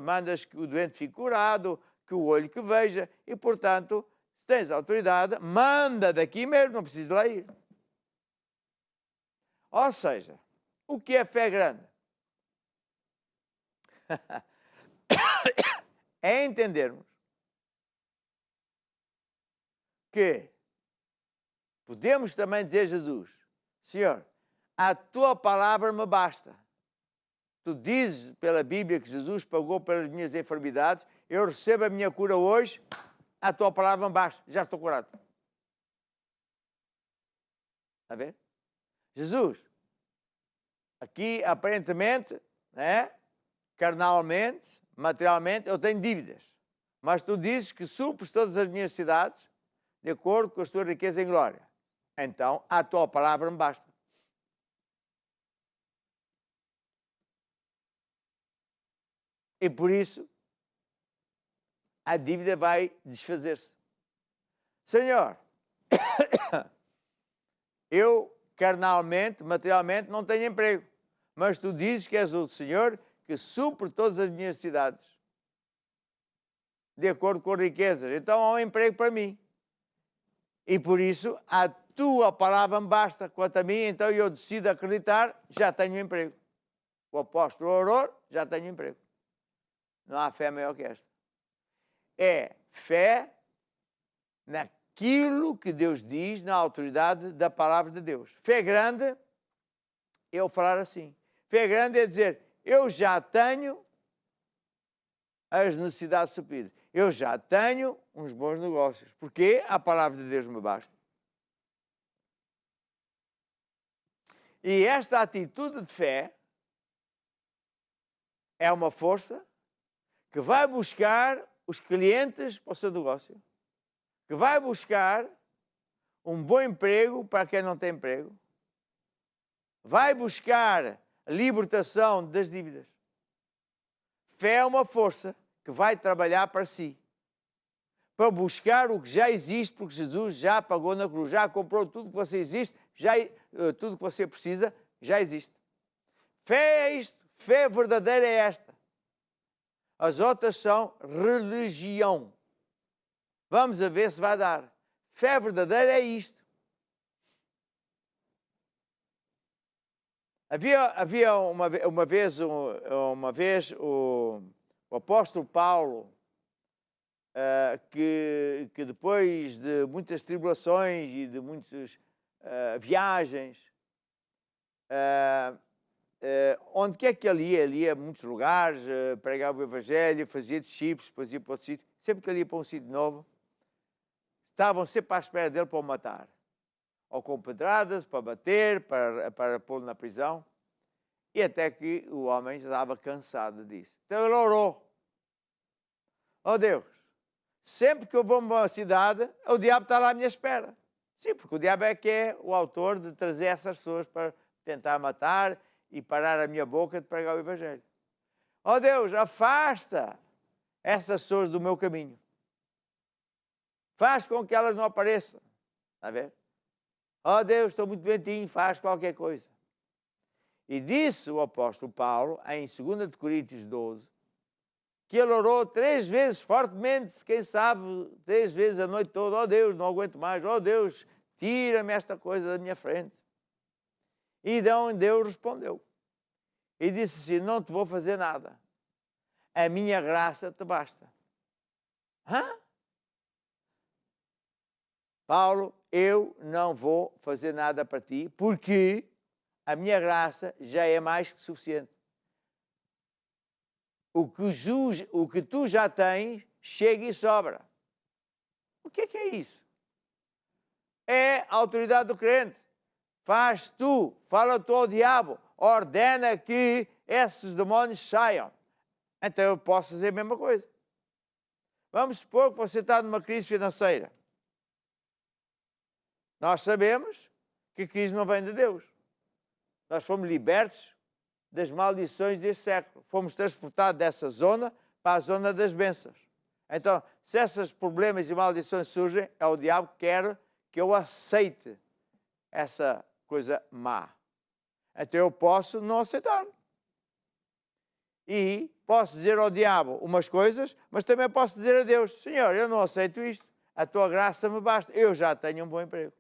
mandas que o doente fique curado, que o olho que veja, e portanto, se tens autoridade, manda daqui mesmo, não precisa lá ir. Ou seja, o que é fé grande? É entendermos que podemos também dizer a Jesus, Senhor, a tua palavra me basta. Tu dizes pela Bíblia que Jesus pagou pelas minhas enfermidades, eu recebo a minha cura hoje, a tua palavra me basta, já estou curado. Está a ver? Jesus, aqui aparentemente, né, carnalmente, materialmente, eu tenho dívidas. Mas tu dizes que supres todas as minhas necessidades de acordo com a tua riqueza em glória. Então, a tua palavra me basta. E por isso, a dívida vai desfazer-se. Senhor, eu carnalmente, materialmente, não tenho emprego, mas tu dizes que és o Senhor que supre todas as minhas necessidades, de acordo com as riquezas. Então há um emprego para mim. E por isso, a tua palavra me basta. Quanto a mim, então eu decido acreditar, já tenho emprego. O apóstolo orou, já tenho emprego. Não há fé maior que esta. É fé naquilo que Deus diz, na autoridade da palavra de Deus. Fé grande é eu falar assim. Fé grande é dizer, eu já tenho as necessidades supridas. Eu já tenho uns bons negócios. Porque a palavra de Deus me basta. E esta atitude de fé é uma força que vai buscar os clientes para o seu negócio, que vai buscar um bom emprego para quem não tem emprego, vai buscar libertação das dívidas. Fé é uma força que vai trabalhar para si, para buscar o que já existe, porque Jesus já pagou na cruz, já comprou tudo que você existe, tudo que você precisa, já existe. Fé é isto, fé verdadeira é esta. As outras são religião. Vamos a ver se vai dar. Fé verdadeira é isto. Havia uma vez o apóstolo Paulo, que depois de muitas tribulações e de muitas viagens, onde quer que ele ia a muitos lugares, pregava o Evangelho, fazia discípulos, depois ia para outro sítio. Sempre que ele ia para um sítio novo, estavam sempre à espera dele para o matar. Ou com pedradas, para bater, para pô-lo na prisão. E até que o homem já estava cansado disso. Então ele orou. Oh Deus, sempre que eu vou a uma cidade, o diabo está lá à minha espera. Sim, porque o diabo é que é o autor de trazer essas pessoas para tentar matar e parar a minha boca de pregar o Evangelho. Oh Deus, afasta essas pessoas do meu caminho. Faz com que elas não apareçam. Está a ver? Oh Deus, estou muito doentinho, faz qualquer coisa. E disse o apóstolo Paulo, em 2 Coríntios 12, que ele orou 3 vezes fortemente, quem sabe, 3 vezes a noite toda. Oh Deus, não aguento mais. Oh Deus, tira-me esta coisa da minha frente. E então Deus respondeu. E disse assim, não te vou fazer nada. A minha graça te basta. Hã? Paulo, eu não vou fazer nada para ti, porque a minha graça já é mais que suficiente. O que tu já tens, chega e sobra. O que é isso? É a autoridade do crente. Faz tu, fala tu ao diabo, ordena que esses demónios saiam. Então eu posso fazer a mesma coisa. Vamos supor que você está numa crise financeira. Nós sabemos que a crise não vem de Deus. Nós fomos libertos das maldições deste século. Fomos transportados dessa zona para a zona das bênçãos. Então, se esses problemas e maldições surgem, é o diabo que quer que eu aceite essa coisa má. Então eu posso não aceitar. E posso dizer ao diabo umas coisas, mas também posso dizer a Deus, Senhor, eu não aceito isto. A tua graça me basta. Eu já tenho um bom emprego.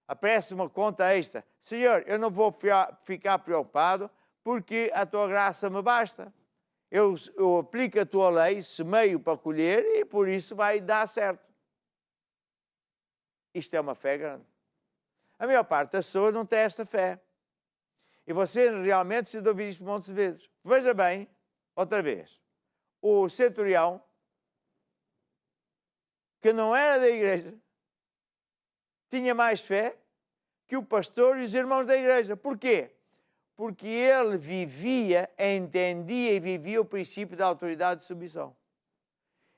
Aparece uma conta extra. Senhor, eu não vou ficar preocupado porque a tua graça me basta. Eu aplico a tua lei, semeio para colher e por isso vai dar certo. Isto é uma fé grande. A maior parte das pessoas não tem esta fé. E você realmente precisa ouvir isto montes de vezes. Veja bem, outra vez, o centurião, que não era da igreja, tinha mais fé que o pastor e os irmãos da igreja. Porquê? Porque ele entendia e vivia o princípio da autoridade de submissão.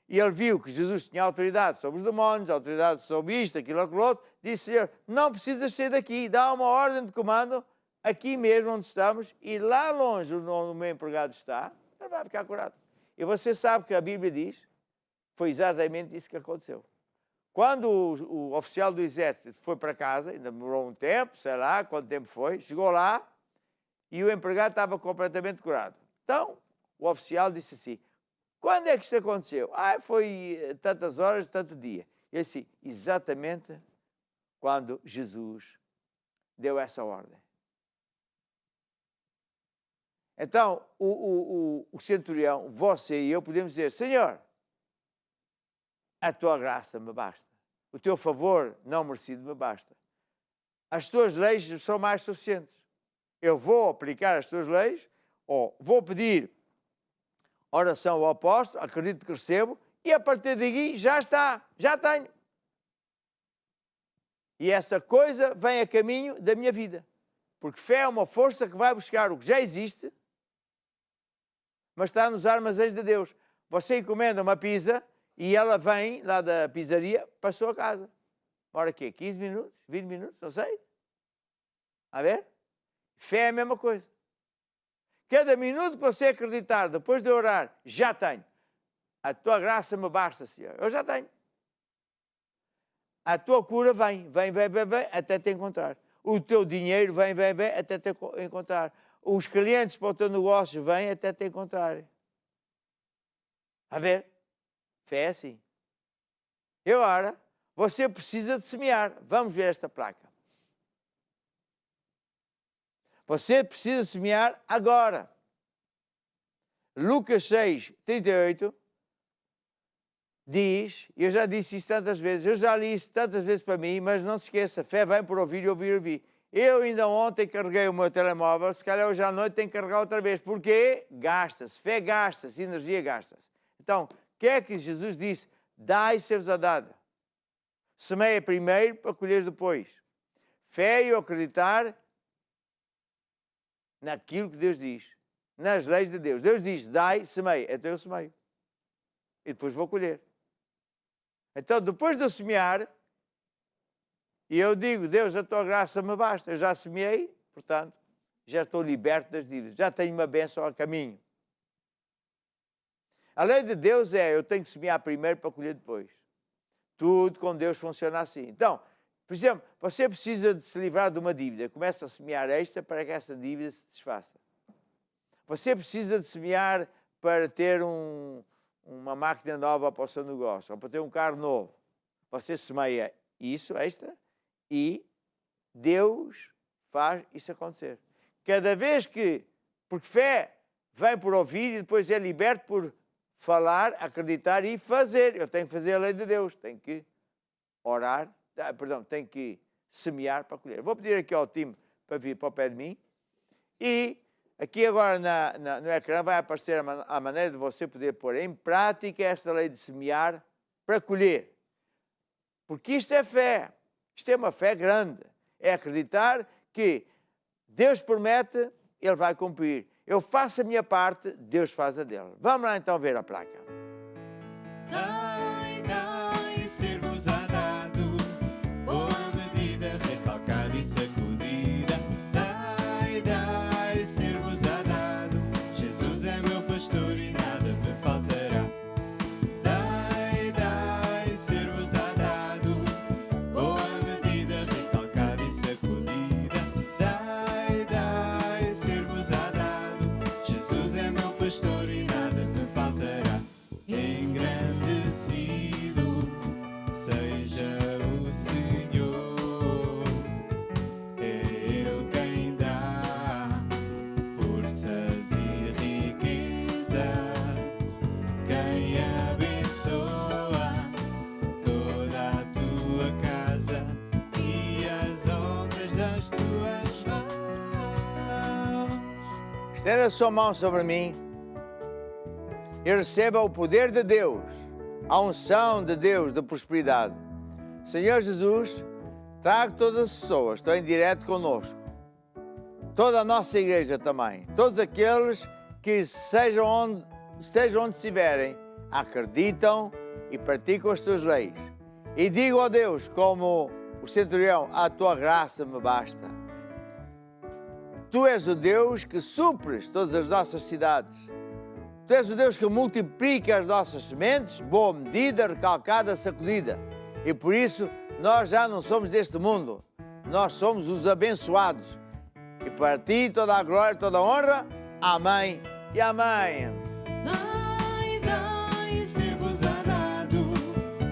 E ele viu que Jesus tinha autoridade sobre os demónios, autoridade sobre isto, aquilo, aquilo outro. Disse, Senhor, não precisas sair daqui, dá uma ordem de comando aqui mesmo onde estamos, e lá longe onde o meu empregado está, ele ele vai ficar curado. E você sabe que a Bíblia diz, foi exatamente isso que aconteceu. Quando o oficial do exército foi para casa, ainda demorou um tempo, sei lá quanto tempo foi, chegou lá e o empregado estava completamente curado. Então, o oficial disse assim, quando é que isto aconteceu? Foi tantas horas, tanto dia. Ele disse, exatamente quando Jesus deu essa ordem. Então, o centurião, você e eu podemos dizer, Senhor, a tua graça me basta. O teu favor não merecido me basta. As tuas leis são mais suficientes. Eu vou aplicar as tuas leis, ou vou pedir oração ao apóstolo, acredito que recebo, e a partir daqui já está, já tenho. E essa coisa vem a caminho da minha vida. Porque fé é uma força que vai buscar o que já existe, mas está nos armazéns de Deus. Você encomenda uma pizza e ela vem lá da pizzaria para a sua casa. Ora quê? 15 minutos? 20 minutos? Não sei. A ver? Fé é a mesma coisa. Cada minuto que você acreditar, depois de orar, já tenho. A tua graça me basta, Senhor. Eu já tenho. A tua cura vem, até te encontrar. O teu dinheiro vem, até te encontrar. Os clientes para o teu negócio vêm até te encontrarem. A ver? Fé é assim. E agora, você precisa de semear. Vamos ver esta placa. Você precisa semear agora. Lucas 6, 38 diz, eu já disse isso tantas vezes, eu já li isso tantas vezes para mim, mas não se esqueça, fé vem por ouvir e ouvir. Eu ainda ontem carreguei o meu telemóvel, se calhar hoje à noite tenho que carregar outra vez. Porquê? Gasta-se, fé gasta-se, energia gasta-se. Então, o que é que Jesus disse? Dai e ser-vos a dada. Semeia primeiro para colher depois. Fé e acreditar naquilo que Deus diz, nas leis de Deus. Deus diz, dai, semeia. Então eu semeio. E depois vou colher. Então, depois de eu semear, e eu digo, Deus, a tua graça me basta. Eu já semeei, portanto, já estou liberto das dívidas. Já tenho uma bênção a caminho. A lei de Deus é, eu tenho que semear primeiro para colher depois. Tudo com Deus funciona assim. Então, por exemplo, você precisa de se livrar de uma dívida. Começa a semear extra para que essa dívida se desfaça. Você precisa de semear para ter uma máquina nova para o seu negócio, ou para ter um carro novo. Você semeia isso, extra, e Deus faz isso acontecer. Cada vez que, porque fé vem por ouvir e depois é liberto por falar, acreditar e fazer. Eu tenho que fazer a lei de Deus, tenho que orar, tenho que semear para colher. Vou pedir aqui ao time para vir para o pé de mim. E aqui agora no ecrã vai aparecer a maneira de você poder pôr em prática esta lei de semear para colher. Porque isto é fé. Isto é uma fé grande. É acreditar que Deus promete, Ele vai cumprir. Eu faço a minha parte, Deus faz a dele. Vamos lá então ver a placa. Dai, ser-vos-á dado, boa medida, recalcada e sacudida. Dai, ser-vos-á dado, Jesus é meu pastor e nada me faltará. Dai, ser-vos-á dado, boa medida, recalcada e sacudida. Dai, ser-vos-á dado, Jesus é meu pastor e nada me faltará. Engrandecido seja o Senhor, é Ele quem dá forças e riqueza, quem abençoa toda a tua casa e as obras das tuas mãos. Estenda a sua mão sobre mim e receba o poder de Deus, a unção de Deus de prosperidade. Senhor Jesus, traga todas as pessoas, estão em direto conosco. Toda a nossa igreja também. Todos aqueles que estejam onde estiverem, acreditam e praticam as tuas leis. E digo a Deus, como o centurião, a tua graça me basta. Tu és o Deus que supres todas as nossas cidades. Tu és o Deus que multiplica as nossas sementes, boa medida, recalcada, sacudida. E por isso nós já não somos deste mundo. Nós somos os abençoados. E para ti toda a glória, toda a honra. Amém e amém. Dai, dai, ser-vos-á dado,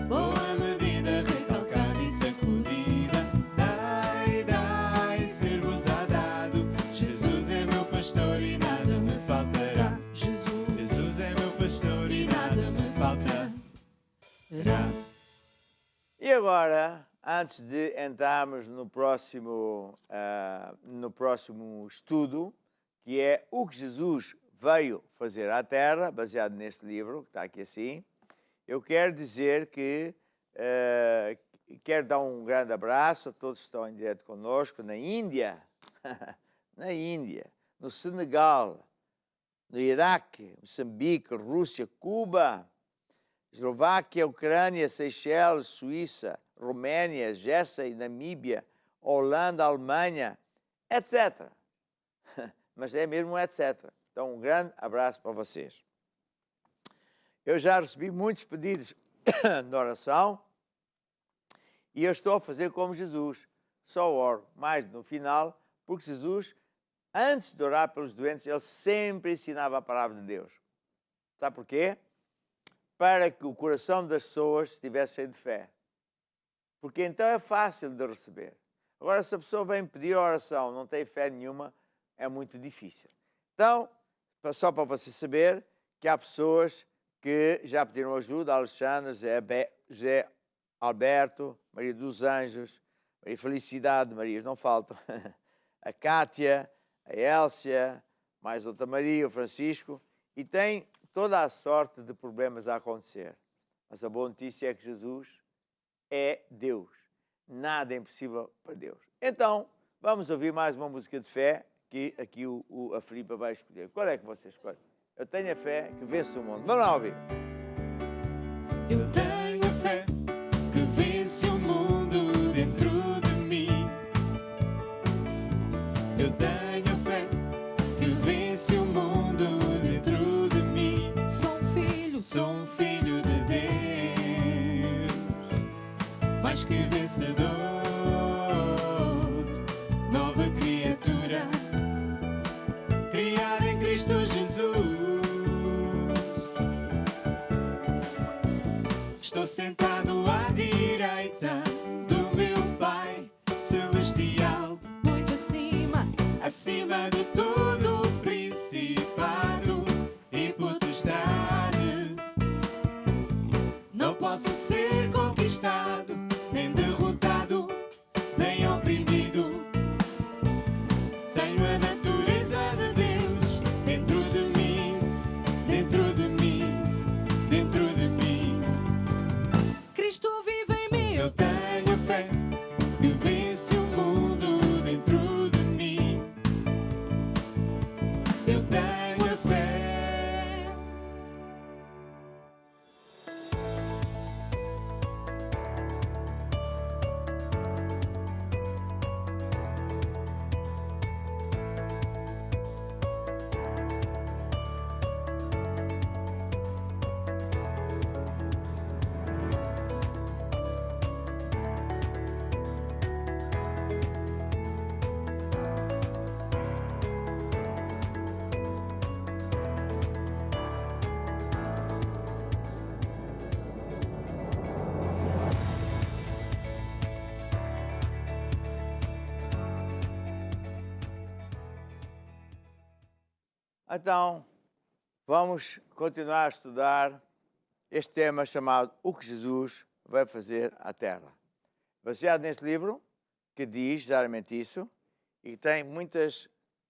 boa medida, recalcada e sacudida. Dai, dai, ser-vos-á dado. Jesus é meu pastor e nada me faltará. Jesus é meu pastor e nada me faltará. E agora, antes de entrarmos no próximo estudo, que é o que Jesus veio fazer à Terra, baseado neste livro, que está aqui assim, eu quero dizer que quero dar um grande abraço a todos que estão em direto conosco na Índia, na Índia, no Senegal, no Iraque, Moçambique, Rússia, Cuba, Eslováquia, Ucrânia, Seychelles, Suíça, Roménia, Jersey, Namíbia, Holanda, Alemanha, etc. Mas é mesmo etc. Então, um grande abraço para vocês. Eu já recebi muitos pedidos de oração e eu estou a fazer como Jesus. Só oro mais no final, porque Jesus, antes de orar pelos doentes, ele sempre ensinava a palavra de Deus. Sabe porquê? Para que o coração das pessoas estivesse cheio de fé. Porque então é fácil de receber. Agora, se a pessoa vem pedir oração, não tem fé nenhuma, é muito difícil. Então, só para você saber que há pessoas que já pediram ajuda, Alexandre, José Alberto, Maria dos Anjos, Maria Felicidade, Marias não faltam, a Cátia, a Élcia, mais outra Maria, o Francisco, e tem toda a sorte de problemas a acontecer. Mas a boa notícia é que Jesus é Deus. Nada é impossível para Deus. Então, vamos ouvir mais uma música de fé que aqui a Filipa vai escolher. Qual é que você escolhe? Eu tenho a fé que vence o mundo. Vamos lá ouvir. Eu tenho a fé que vence o mundo dentro de mim. Eu tenho a fé que vence o mundo dentro de mim. Sou um filho de Deus, mais que vencedor, nova criatura, criada em Cristo Jesus. Estou sentado à direita do meu Pai Celestial, muito acima de todo principado e potestade. Não posso ser conquistado, nem derrotado, nem oprimido. Tenho a natureza de Deus dentro de mim, dentro de mim, dentro de mim. Cristo vive em mim. Eu tenho fé que vence o mundo dentro de mim. Eu tenho a fé. Então, vamos continuar a estudar este tema chamado O que Jesus vai fazer à Terra. Baseado nesse livro, que diz exatamente isso, e tem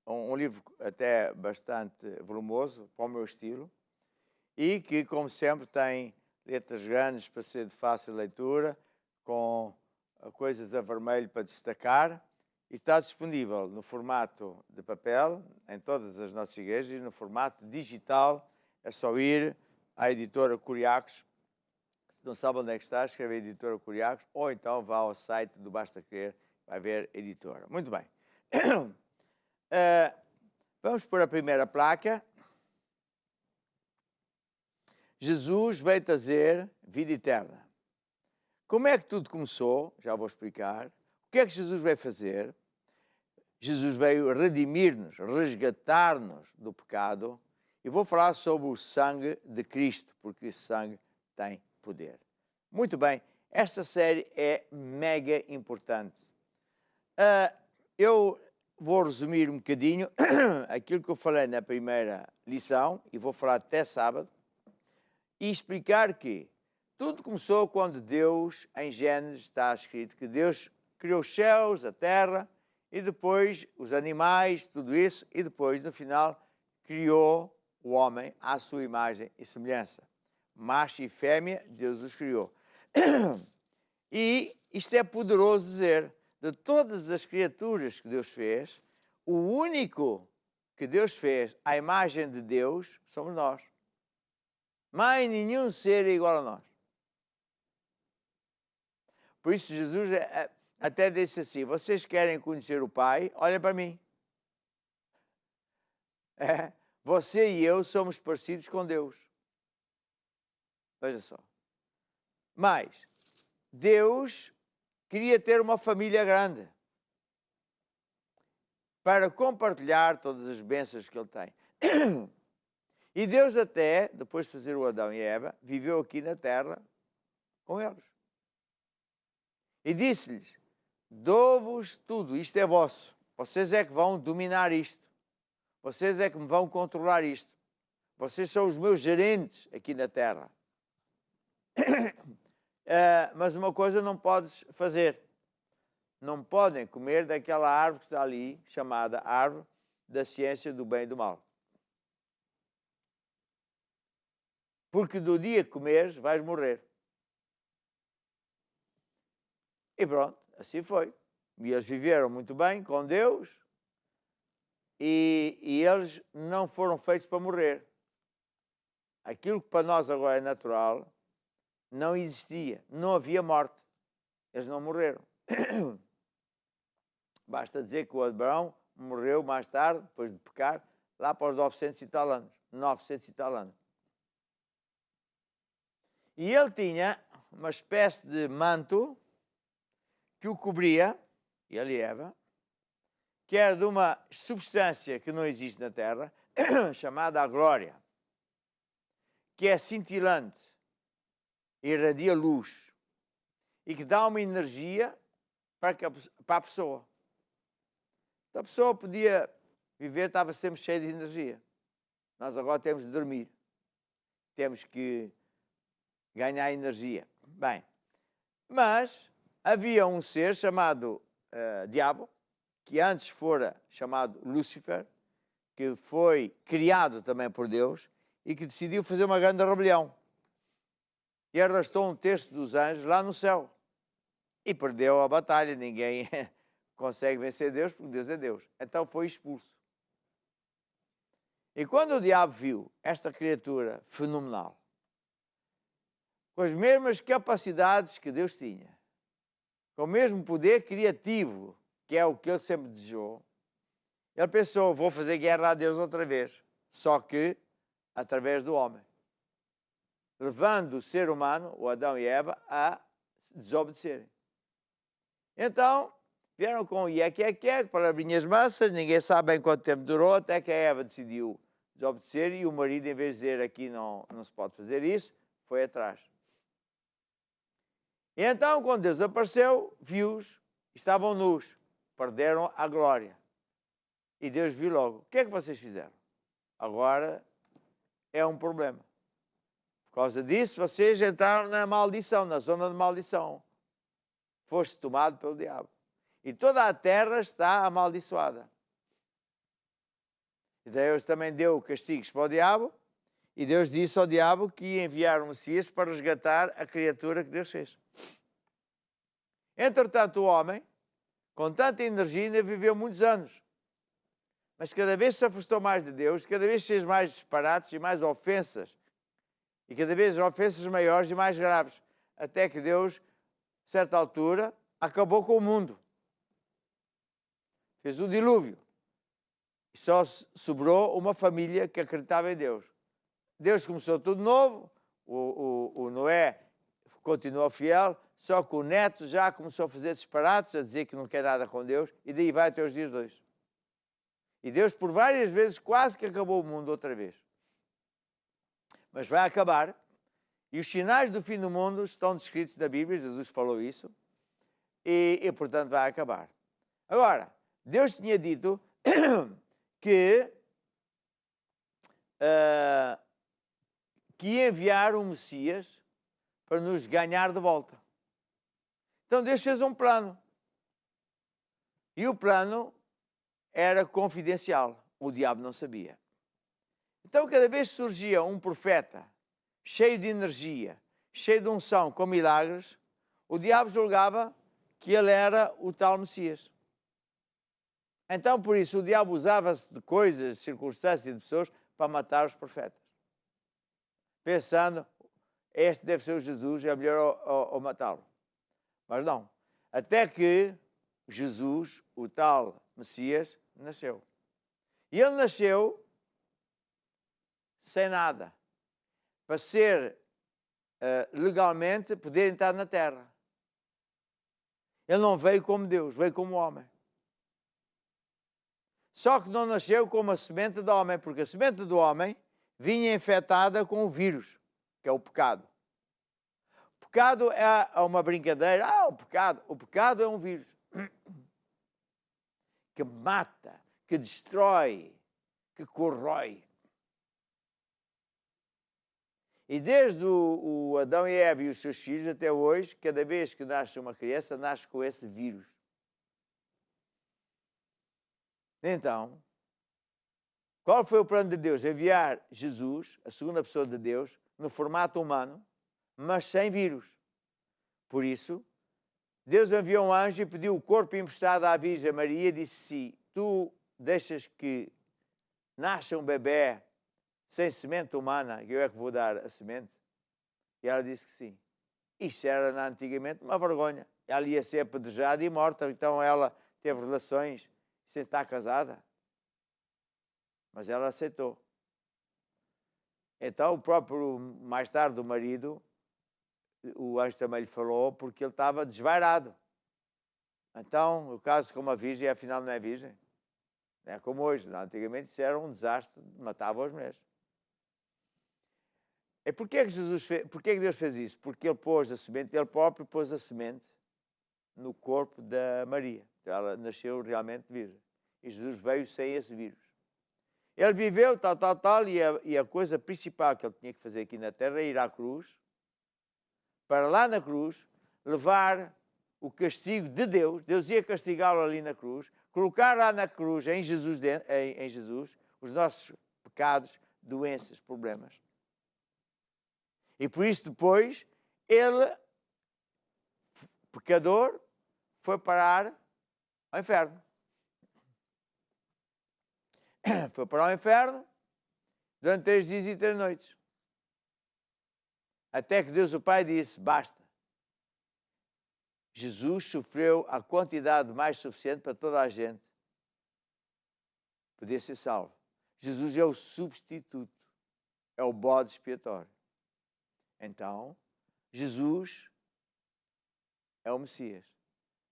um livro até bastante volumoso, para o meu estilo, e que, como sempre, tem letras grandes para ser de fácil leitura, com coisas a vermelho para destacar, e está disponível no formato de papel, em todas as nossas igrejas, e no formato digital, é só ir à editora Curiacos. Se não sabe onde é que está, escreve editora Curiacos, ou então vá ao site do Basta Crer, vai ver editora. Muito bem. Vamos pôr a primeira placa. Jesus veio trazer vida eterna. Como é que tudo começou? Já vou explicar. O que é que Jesus veio fazer? Jesus veio redimir-nos, resgatar-nos do pecado. E vou falar sobre o sangue de Cristo, porque esse sangue tem poder. Muito bem, esta série é mega importante. Eu vou resumir um bocadinho aquilo que eu falei na primeira lição, e vou falar até sábado, e explicar que tudo começou quando Deus, em Gênesis, está escrito que Deus criou os céus, a terra, e depois os animais, tudo isso, e depois, no final, criou o homem à sua imagem e semelhança. Macho e fêmea, Deus os criou. E isto é poderoso dizer, de todas as criaturas que Deus fez, o único que Deus fez à imagem de Deus somos nós. Mais nenhum ser é igual a nós. Por isso Jesus até disse assim, vocês querem conhecer o Pai? Olhem para mim. Você e eu somos parecidos com Deus. Veja só. Mas Deus queria ter uma família grande para compartilhar todas as bênçãos que Ele tem. E Deus até, depois de fazer o Adão e Eva, viveu aqui na terra com eles. E disse-lhes, dou-vos tudo, isto é vosso. Vocês é que vão dominar isto. Vocês é que me vão controlar isto. Vocês são os meus gerentes aqui na terra. Mas uma coisa não podes fazer. Não podem comer daquela árvore que está ali, chamada árvore da ciência do bem e do mal. Porque do dia que comeres, vais morrer. E pronto, assim foi. E eles viveram muito bem com Deus e eles não foram feitos para morrer. Aquilo que para nós agora é natural, não existia. Não havia morte. Eles não morreram. Basta dizer que o Abraão morreu mais tarde, depois de pecar, lá para os 900 e tal anos. 900 e tal anos. E ele tinha uma espécie de manto que o cobria, ele e Eva, que era de uma substância que não existe na Terra, chamada a glória, que é cintilante, irradia luz e que dá uma energia para a pessoa. Então a pessoa podia viver, estava sempre cheia de energia. Nós agora temos de dormir. Temos que ganhar energia. Bem, mas havia um ser chamado Diabo, que antes fora chamado Lúcifer, que foi criado também por Deus e que decidiu fazer uma grande rebelião. E arrastou um terço dos anjos lá no céu. E perdeu a batalha. Ninguém consegue vencer Deus, porque Deus é Deus. Então foi expulso. E quando o diabo viu esta criatura fenomenal, com as mesmas capacidades que Deus tinha, com o mesmo poder criativo, que é o que ele sempre desejou, ele pensou, vou fazer guerra a Deus outra vez, só que através do homem, levando o ser humano, o Adão e Eva, a desobedecerem. Então, vieram com o ieque, palavrinhas massas, ninguém sabe bem quanto tempo durou, até que a Eva decidiu desobedecer e o marido, em vez de dizer aqui não se pode fazer isso, foi atrás. E então, quando Deus apareceu, viu-os, estavam nus, perderam a glória. E Deus viu logo, o que é que vocês fizeram? Agora é um problema. Por causa disso, vocês entraram na maldição, na zona de maldição. Foste tomado pelo diabo. E toda a terra está amaldiçoada. E Deus também deu castigos para o diabo, e Deus disse ao diabo que ia enviar um Messias para resgatar a criatura que Deus fez. Entretanto, o homem, com tanta energia, ainda viveu muitos anos. Mas cada vez se afastou mais de Deus, cada vez fez mais disparates e mais ofensas. E cada vez ofensas maiores e mais graves. Até que Deus, a certa altura, acabou com o mundo. Fez o dilúvio. E só sobrou uma família que acreditava em Deus. Deus começou tudo novo, o Noé continuou fiel, só que o neto já começou a fazer disparates, a dizer que não quer nada com Deus, e daí vai até os dias de hoje. E Deus, por várias vezes, quase que acabou o mundo outra vez. Mas vai acabar, e os sinais do fim do mundo estão descritos na Bíblia, Jesus falou isso, e portanto vai acabar. Agora, Deus tinha dito que ia enviar um Messias para nos ganhar de volta. Então Deus fez um plano. E o plano era confidencial. O diabo não sabia. Então cada vez que surgia um profeta cheio de energia, cheio de unção, com milagres, o diabo julgava que ele era o tal Messias. Então, por isso, o diabo usava-se de coisas, de circunstâncias e de pessoas para matar os profetas. Pensando, este deve ser o Jesus, é melhor ou matá-lo. Mas não. Até que Jesus, o tal Messias, nasceu. E ele nasceu sem nada. Para ser legalmente, poder entrar na terra. Ele não veio como Deus, veio como homem. Só que não nasceu como a semente do homem, porque a semente do homem vinha infectada com o vírus, que é o pecado. O pecado é uma brincadeira. O pecado é um vírus que mata, que destrói, que corrói. E desde o Adão e Eva e os seus filhos até hoje, cada vez que nasce uma criança, nasce com esse vírus. Então, qual foi o plano de Deus? Enviar Jesus, a segunda pessoa de Deus, no formato humano, mas sem vírus. Por isso, Deus enviou um anjo e pediu o corpo emprestado à Virgem Maria e disse: se tu deixas que nasça um bebê sem semente humana, eu é que vou dar a semente? E ela disse que sim. Isto era antigamente uma vergonha. Ela ia ser apedrejada e morta, então ela teve relações sem estar casada. Mas ela aceitou. Então o próprio, mais tarde, o marido, o anjo também lhe falou, porque ele estava desvairado. Então, o caso com uma virgem, afinal não é virgem. Não é como hoje. Antigamente isso era um desastre, matava as mulheres. E porquê que Deus fez isso? Porque ele pôs a semente, ele próprio pôs a semente no corpo da Maria. Ela nasceu realmente virgem. E Jesus veio sem esse vírus. Ele viveu tal, e a coisa principal que ele tinha que fazer aqui na terra é ir à cruz, para lá na cruz, levar o castigo de Deus. Deus ia castigá-lo ali na cruz, colocar lá na cruz, em Jesus, os nossos pecados, doenças, problemas. E por isso depois, ele, pecador, foi parar ao inferno. Foi para o inferno durante 3 dias e 3 noites. Até que Deus o Pai disse: basta. Jesus sofreu a quantidade mais suficiente para toda a gente poder ser salvo. Jesus é o substituto, é o bode expiatório. Então, Jesus é o Messias.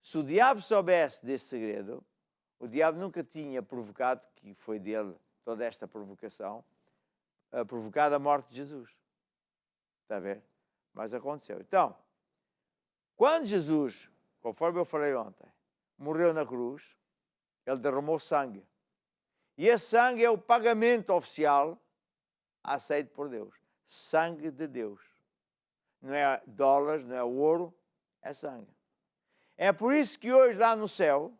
Se o diabo soubesse desse segredo, o diabo nunca tinha provocado, que foi dele toda esta provocação, provocado a morte de Jesus. Está a ver? Mas aconteceu. Então, quando Jesus, conforme eu falei ontem, morreu na cruz, ele derramou sangue. E esse sangue é o pagamento oficial aceito por Deus. Sangue de Deus. Não é dólares, não é ouro, é sangue. É por isso que hoje lá no céu,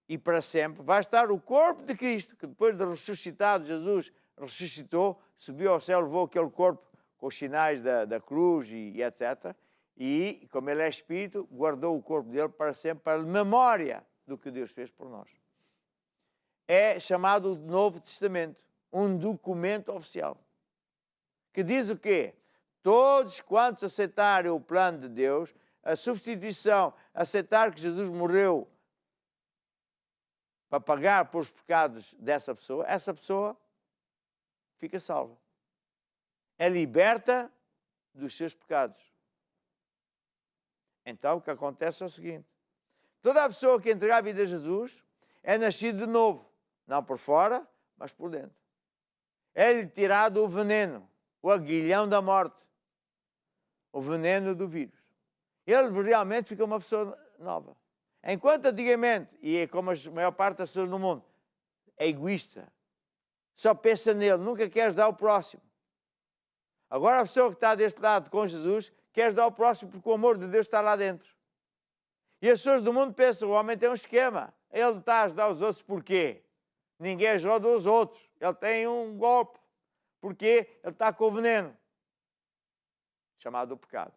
e para sempre, vai estar o corpo de Cristo, que depois de ressuscitado, Jesus ressuscitou, subiu ao céu, levou aquele corpo com os sinais da cruz e etc. E, como ele é Espírito, guardou o corpo dele para sempre, para a memória do que Deus fez por nós. É chamado o Novo Testamento, um documento oficial, que diz o quê? Todos quantos aceitarem o plano de Deus, a substituição, aceitar que Jesus morreu para pagar pelos pecados dessa pessoa, essa pessoa fica salva. É liberta dos seus pecados. Então o que acontece é o seguinte: toda a pessoa que entregar a vida a Jesus é nascido de novo, não por fora, mas por dentro. É-lhe tirado o veneno, o aguilhão da morte, o veneno do vírus. Ele realmente fica uma pessoa nova. Enquanto antigamente, e é como a maior parte das pessoas no mundo, é egoísta, só pensa nele, nunca quer ajudar o próximo. Agora a pessoa que está deste lado com Jesus quer ajudar o próximo porque o amor de Deus está lá dentro. E as pessoas do mundo pensam, o homem tem um esquema, ele está a ajudar os outros porquê? Ninguém ajuda os outros, ele tem um golpe, porque ele está com o veneno, chamado o pecado.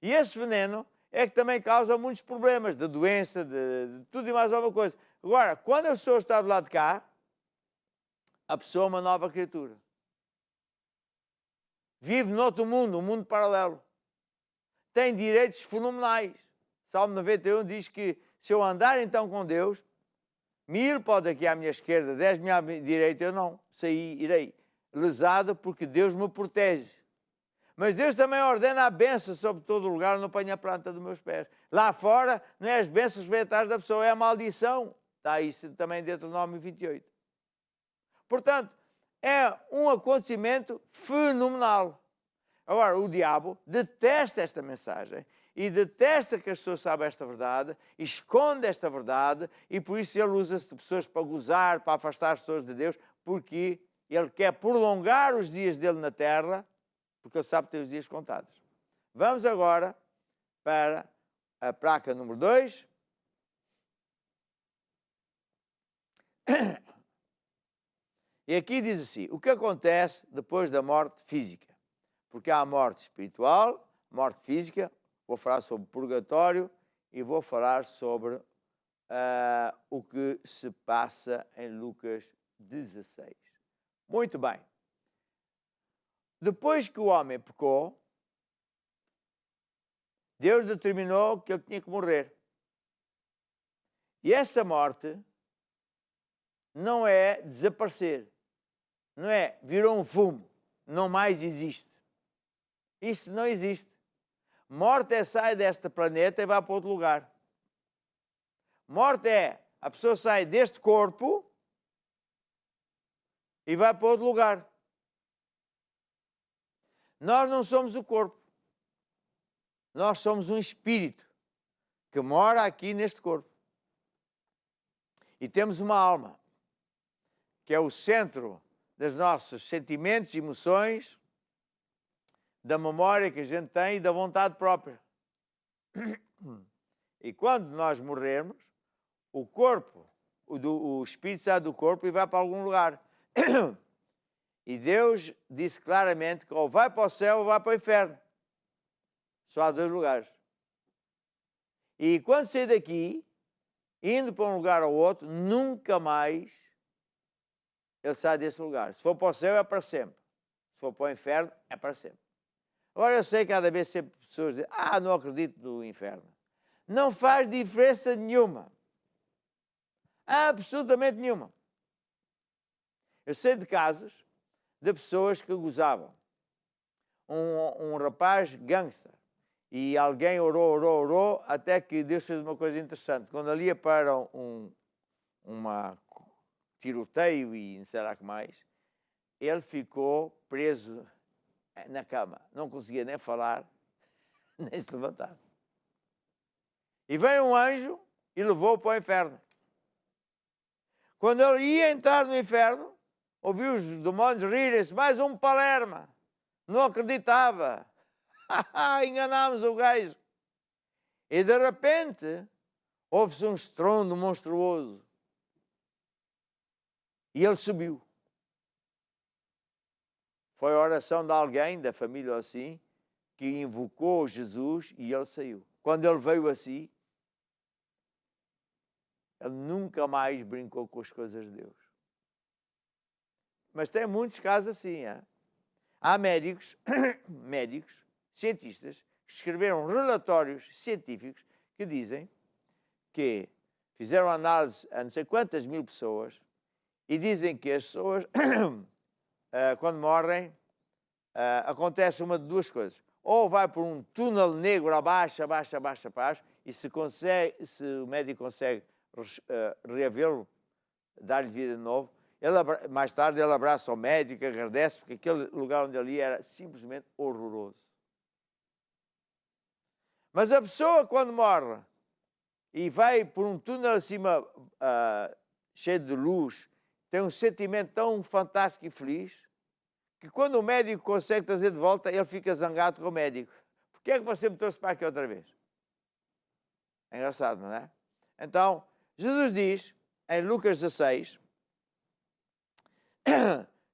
E esse veneno é que também causa muitos problemas, de doença, de tudo e mais alguma coisa. Agora, quando a pessoa está do lado de cá, a pessoa é uma nova criatura. Vive noutro mundo, um mundo paralelo. Tem direitos fenomenais. Salmo 91 diz que se eu andar então com Deus, 1000 pode aqui à minha esquerda, 10.000 à minha direita, eu não irei lesado porque Deus me protege. Mas Deus também ordena a bênção sobre todo o lugar, não põe a planta dos meus pés. Lá fora, não é as bênçãos que vêm atrás da pessoa, é a maldição. Está isso também dentro do Deuteronômio 28. Portanto, é um acontecimento fenomenal. Agora, o diabo detesta esta mensagem e detesta que as pessoas saibam esta verdade, esconde esta verdade e por isso ele usa-se de pessoas para gozar, para afastar as pessoas de Deus, porque ele quer prolongar os dias dele na terra, porque ele sabe que tem os dias contados. Vamos agora para a placa número 2. E aqui diz assim, o que acontece depois da morte física? Porque há a morte espiritual, morte física, vou falar sobre purgatório e vou falar sobre o que se passa em Lucas 16. Muito bem. Depois que o homem pecou, Deus determinou que ele tinha que morrer. E essa morte não é desaparecer, não é virou um fumo, não mais existe. Isso não existe. Morte é sai deste planeta e vai para outro lugar. Morte é a pessoa sai deste corpo e vai para outro lugar. Nós não somos o corpo. Nós somos um espírito que mora aqui neste corpo. E temos uma alma, que é o centro dos nossos sentimentos, emoções, da memória que a gente tem e da vontade própria. E quando nós morrermos, o corpo, o espírito sai do corpo e vai para algum lugar. E Deus disse claramente que ou vai para o céu ou vai para o inferno. Só há 2 lugares. E quando sair daqui, indo para um lugar ou outro, nunca mais ele sai desse lugar. Se for para o céu, é para sempre. Se for para o inferno, é para sempre. Agora eu sei que cada vez sempre pessoas dizem, não acredito no inferno. Não faz diferença nenhuma. Absolutamente nenhuma. Eu sei de casos de pessoas que gozavam. Um rapaz gangster. E alguém orou, até que Deus fez uma coisa interessante. Quando ele ia para uma tiroteio e não sei lá que mais, ele ficou preso na cama. Não conseguia nem falar, nem se levantar. E veio um anjo e levou-o para o inferno. Quando ele ia entrar no inferno, ouviu os demónios rirem-se, mais um Palerma. Não acreditava. Enganámos o gajo. E de repente, houve-se um estrondo monstruoso. E ele subiu. Foi a oração de alguém, da família assim, que invocou Jesus e ele saiu. Quando ele veio assim, ele nunca mais brincou com as coisas de Deus. Mas tem muitos casos assim. Há médicos, cientistas, que escreveram relatórios científicos que dizem que fizeram análise a não sei quantas mil pessoas e dizem que as pessoas, quando morrem, acontece uma de 2 coisas. ou vai por um túnel negro abaixo, abaixo, abaixo, abaixo, e se o médico consegue reavê-lo, dar-lhe vida de novo, mais tarde ele abraça o médico, agradece, porque aquele lugar onde ele ia era simplesmente horroroso. Mas a pessoa, quando morre e vai por um túnel acima cheio de luz, tem um sentimento tão fantástico e feliz, que quando o médico consegue trazer de volta, ele fica zangado com o médico. Por que é que você me trouxe para aqui outra vez? É engraçado, não é? Então, Jesus diz, em Lucas 16,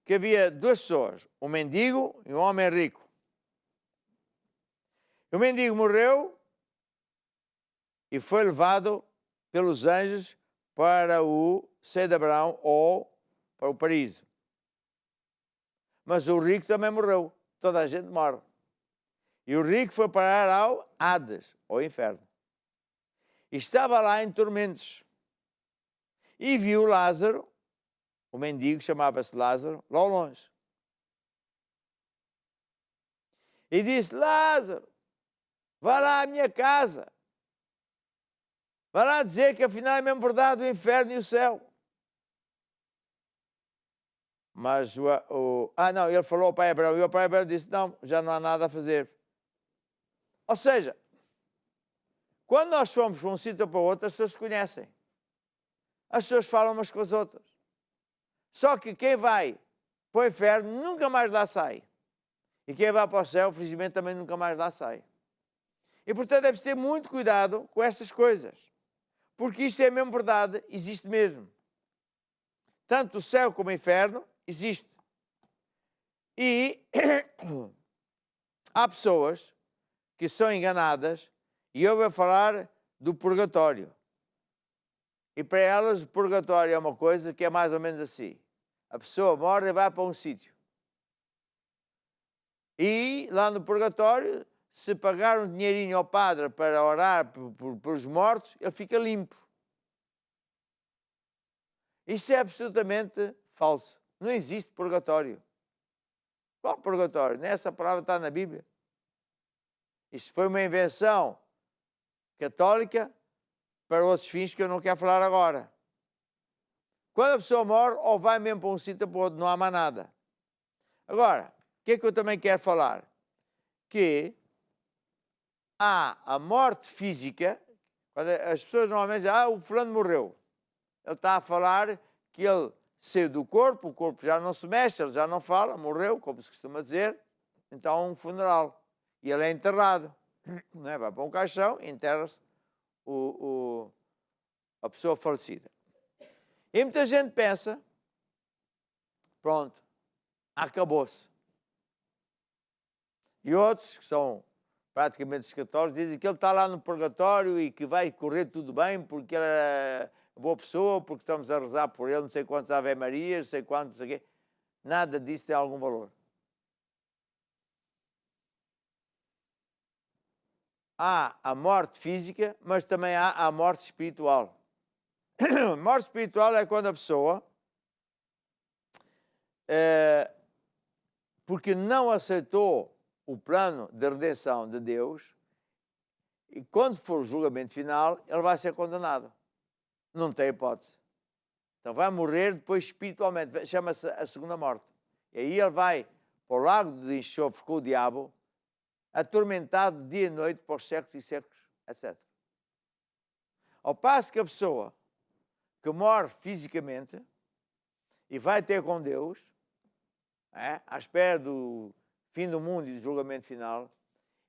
que havia duas pessoas, um mendigo e um homem rico. O mendigo morreu e foi levado pelos anjos para o seio de Abraão ou para o paraíso. Mas o rico também morreu. Toda a gente morre. E o rico foi parar ao Hades, ao inferno. E estava lá em tormentos. E viu Lázaro, o mendigo chamava-se Lázaro, lá ao longe. E disse, Lázaro, vá lá à minha casa. Vá lá dizer que afinal é mesmo verdade o inferno e o céu. Mas não, ele falou ao pai Abraão, e o pai Abraão disse, não, já não há nada a fazer. Ou seja, quando nós fomos de um sítio para o outro, as pessoas se conhecem. As pessoas falam umas com as outras. Só que quem vai para o inferno nunca mais lá sai. E quem vai para o céu, felizmente, também nunca mais lá sai. E, portanto, deve-se ter muito cuidado com estas coisas. Porque isto é mesmo verdade, existe mesmo. Tanto o céu como o inferno existe. E há pessoas que são enganadas e ouvem falar do purgatório. E para elas o purgatório é uma coisa que é mais ou menos assim. A pessoa morre e vai para um sítio. E lá no purgatório, se pagar um dinheirinho ao padre para orar pelos mortos, ele fica limpo. Isto é absolutamente falso. Não existe purgatório. Qual purgatório? Essa palavra está na Bíblia. Isto foi uma invenção católica para outros fins que eu não quero falar agora. Quando a pessoa morre, ou vai mesmo para um sítio ou para outro, não há mais nada. Agora, o que é que eu também quero falar? Que há a morte física, quando as pessoas normalmente dizem, o fulano morreu. Ele está a falar que ele saiu do corpo, o corpo já não se mexe, ele já não fala, morreu, como se costuma dizer, então há um funeral. E ele é enterrado. Não é? Vai para um caixão e enterra-se a pessoa falecida. E muita gente pensa, pronto, acabou-se. E outros, que são praticamente os católicos, dizem que ele está lá no purgatório e que vai correr tudo bem porque ele é boa pessoa, porque estamos a rezar por ele, não sei quantos Ave Marias, não sei quantos, não sei o quê. Nada disso tem algum valor. Há a morte física, mas também há a morte espiritual. A morte espiritual é quando a pessoa, porque não aceitou o plano de redenção de Deus, e quando for o julgamento final, ele vai ser condenado. Não tem hipótese. Então vai morrer depois espiritualmente, chama-se a segunda morte. E aí ele vai para o lago de enxofre com o diabo, atormentado dia e noite por séculos e séculos, etc. Ao passo que a pessoa que morre fisicamente e vai ter com Deus, à espera do fim do mundo e do julgamento final,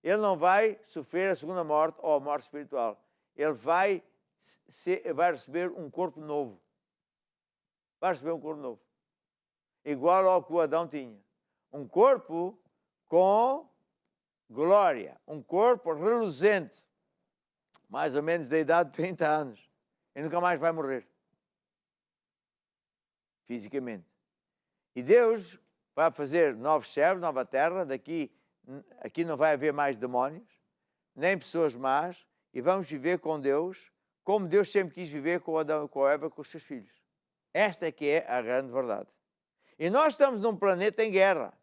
ele não vai sofrer a segunda morte ou a morte espiritual. Ele vai receber um corpo novo. Vai receber um corpo novo. Igual ao que o Adão tinha. Um corpo com glória. Um corpo reluzente. Mais ou menos da idade de 30 anos. E nunca mais vai morrer. Fisicamente. E Deus vai fazer novos céus, nova terra. Aqui não vai haver mais demónios, nem pessoas más. E vamos viver com Deus, como Deus sempre quis viver com Adão e com a Eva, com os seus filhos. Esta é que é a grande verdade. E nós estamos num planeta em guerra,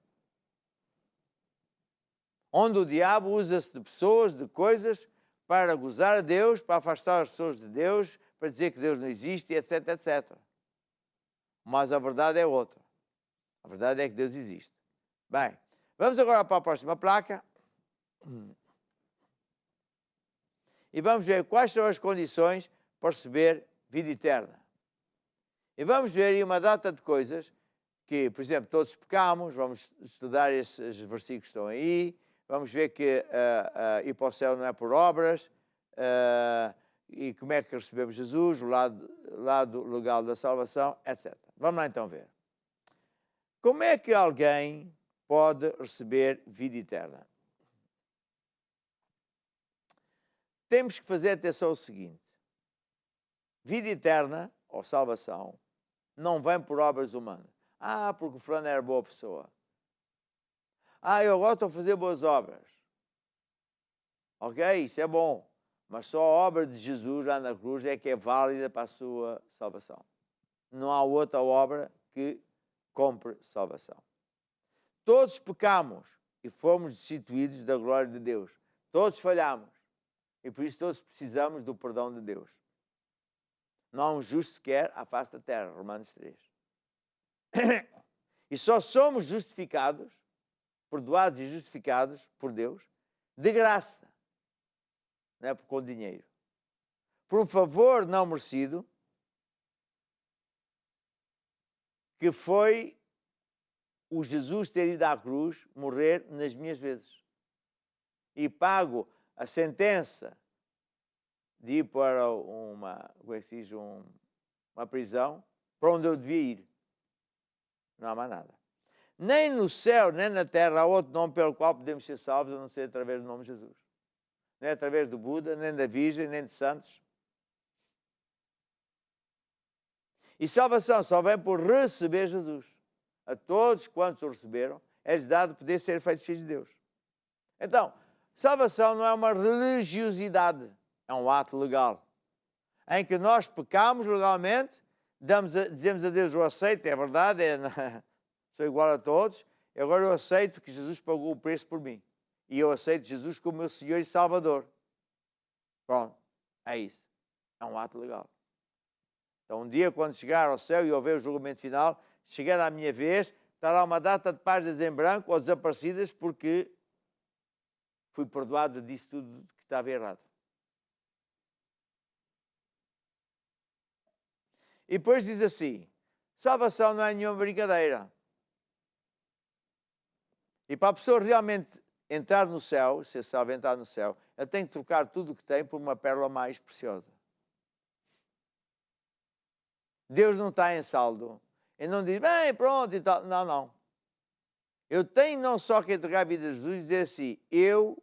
onde o diabo usa-se de pessoas, de coisas, para gozar a Deus, para afastar as pessoas de Deus, para dizer que Deus não existe, etc, etc. Mas a verdade é outra. A verdade é que Deus existe. Bem, vamos agora para a próxima placa. E vamos ver quais são as condições para receber vida eterna. E vamos ver aí uma data de coisas que, por exemplo, todos pecamos, vamos estudar esses versículos que estão aí, vamos ver que ir para o céu não é por obras, e como é que recebemos Jesus, o lado legal da salvação, etc. Vamos lá então ver. Como é que alguém pode receber vida eterna? Temos que fazer atenção ao seguinte: vida eterna, ou salvação, não vem por obras humanas. Porque o fulano era boa pessoa. Eu agora estou a fazer boas obras. Ok, isso é bom. Mas só a obra de Jesus lá na cruz é que é válida para a sua salvação. Não há outra obra que compre salvação. Todos pecamos e fomos destituídos da glória de Deus. Todos falhamos. E por isso todos precisamos do perdão de Deus. Não há um justo sequer à face da terra. Romanos 3. E só somos justificados, perdoados e justificados por Deus, de graça. Não é com dinheiro. Por um favor não merecido, que foi o Jesus ter ido à cruz, morrer nas minhas vezes. E pago a sentença de ir para uma prisão para onde eu devia ir. Não há mais nada. Nem no céu, nem na terra há outro nome pelo qual podemos ser salvos, a não ser através do nome de Jesus. Nem através do Buda, nem da Virgem, nem de santos. E salvação só vem por receber Jesus. A todos quantos o receberam, é-lhes dado poder ser feitos filhos de Deus. Então, salvação não é uma religiosidade, é um ato legal, em que nós pecamos legalmente, dizemos a Deus: eu aceito, é verdade, sou igual a todos, e agora eu aceito que Jesus pagou o preço por mim. E eu aceito Jesus como meu Senhor e Salvador. Pronto, é isso. É um ato legal. Então, um dia, quando chegar ao céu e houver o julgamento final, chegar à minha vez, estará uma data de páginas em branco ou desaparecidas, porque fui perdoado disso tudo que estava errado. E depois diz assim: salvação não é nenhuma brincadeira. E para a pessoa realmente entrar no céu, ser salvo, entrar no céu, ela tem que trocar tudo o que tem por uma pérola mais preciosa. Deus não está em saldo. Ele não diz: bem, pronto e tal. Não, não. Eu tenho não só que entregar a vida a Jesus e dizer assim: eu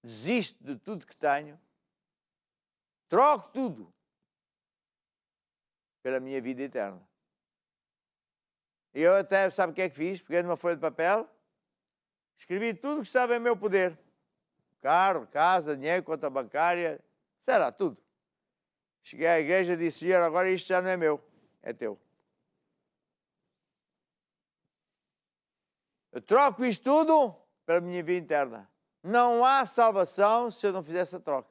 desisto de tudo que tenho, troco tudo pela minha vida eterna. E eu até, sabe o que é que fiz? Peguei numa folha de papel, escrevi tudo o que estava em meu poder. Carro, casa, dinheiro, conta bancária, sei lá, tudo. Cheguei à igreja e disse: Senhor, agora isto já não é meu, é teu. Eu troco isto tudo pela minha vida interna. Não há salvação se eu não fizer essa troca.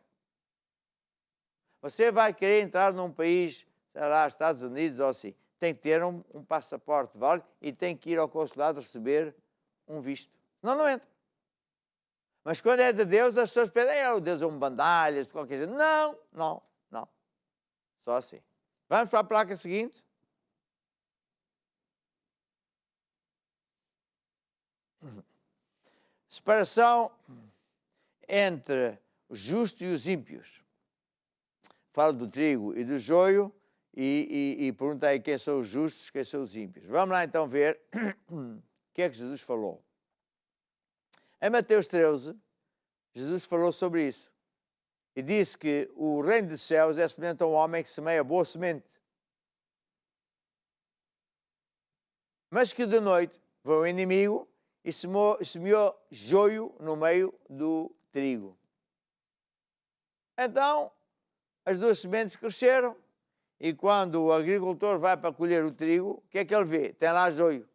Você vai querer entrar num país, sei lá, Estados Unidos ou assim, tem que ter um passaporte válido e tem que ir ao consulado receber um visto. Senão não entra. Mas quando é de Deus, as pessoas pensam: o Deus é um bandalhas, de qualquer jeito. Não, não, não. Só assim. Vamos para a placa seguinte. Separação entre os justos e os ímpios. Fala do trigo e do joio e pergunta aí quem são os justos, quem são os ímpios. Vamos lá então ver o que é que Jesus falou. Em Mateus 13, Jesus falou sobre isso. E disse que o reino dos céus é semelhante a um homem que semeia boa semente. Mas que de noite veio o inimigo e semeou joio no meio do trigo. Então, as duas sementes cresceram e quando o agricultor vai para colher o trigo, o que é que ele vê? Tem lá joio.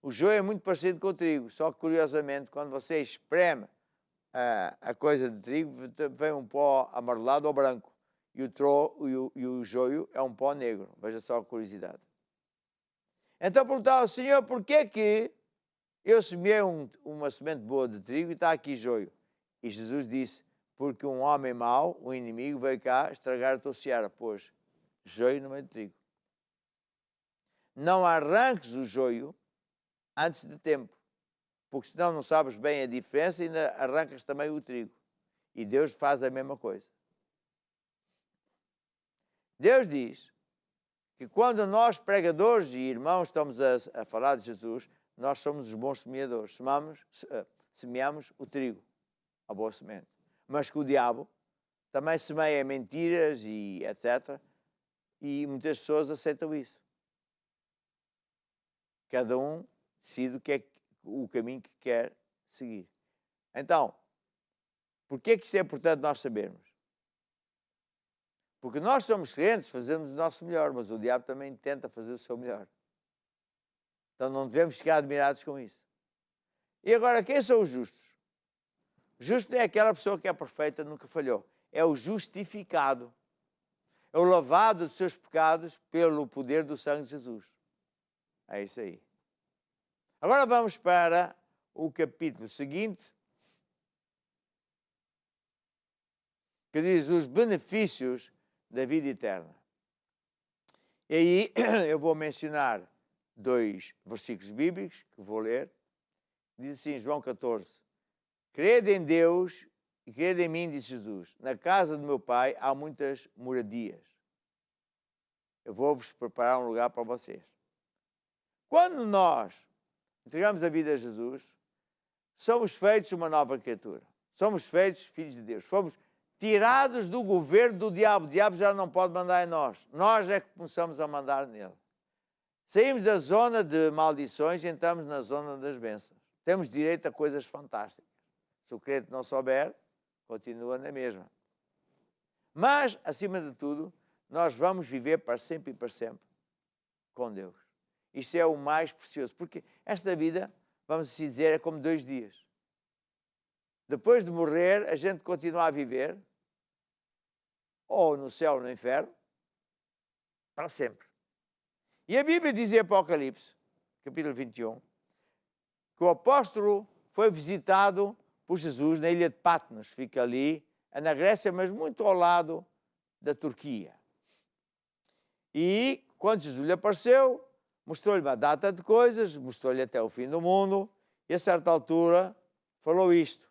O joio é muito parecido com o trigo, só que curiosamente, quando você espreme a coisa de trigo, vem um pó amarelado ou branco. E o joio é um pó negro. Veja só a curiosidade. Então perguntava ao Senhor, porquê que eu semeei uma semente boa de trigo e está aqui joio? E Jesus disse, porque um homem mau, um inimigo, veio cá estragar a tua seara, pôs joio no meio de trigo. Não arranques o joio antes de tempo, porque senão não sabes bem a diferença e ainda arrancas também o trigo. E Deus faz a mesma coisa. Deus diz que quando nós, pregadores e irmãos, estamos a falar de Jesus, nós somos os bons semeadores. Semeamos o trigo, a boa semente. Mas que o diabo também semeia mentiras e etc. E muitas pessoas aceitam isso. Cada um decide o caminho que quer seguir. Então, por que isto é importante nós sabermos? Porque nós somos crentes, fazemos o nosso melhor, mas o diabo também tenta fazer o seu melhor. Então não devemos ficar admirados com isso. E agora, quem são os justos? Justo é aquela pessoa que é perfeita, nunca falhou. É o justificado. É o lavado dos seus pecados pelo poder do sangue de Jesus. É isso aí. Agora vamos para o capítulo seguinte, que diz os benefícios da vida eterna. E aí eu vou mencionar 2 versículos bíblicos que vou ler. Diz assim, João 14, crede em Deus e crede em mim, disse Jesus. Na casa do meu Pai há muitas moradias. Eu vou-vos preparar um lugar para vocês. Quando nós entregamos a vida a Jesus, somos feitos uma nova criatura. Somos feitos filhos de Deus. Fomos tirados do governo do diabo. O diabo já não pode mandar em nós. Nós é que começamos a mandar nele. Saímos da zona de maldições e entramos na zona das bênçãos. Temos direito a coisas fantásticas. Se o crente não souber, continua na mesma. Mas, acima de tudo, nós vamos viver para sempre e para sempre com Deus. Isto é o mais precioso, porque esta vida, vamos assim dizer, é como 2 dias. Depois de morrer, a gente continua a viver, ou no céu ou no inferno, para sempre. E a Bíblia diz em Apocalipse, capítulo 21, que o apóstolo foi visitado por Jesus na ilha de Patmos, fica ali, na Grécia, mas muito ao lado da Turquia. E quando Jesus lhe apareceu, mostrou-lhe uma data de coisas, mostrou-lhe até o fim do mundo, e a certa altura falou isto,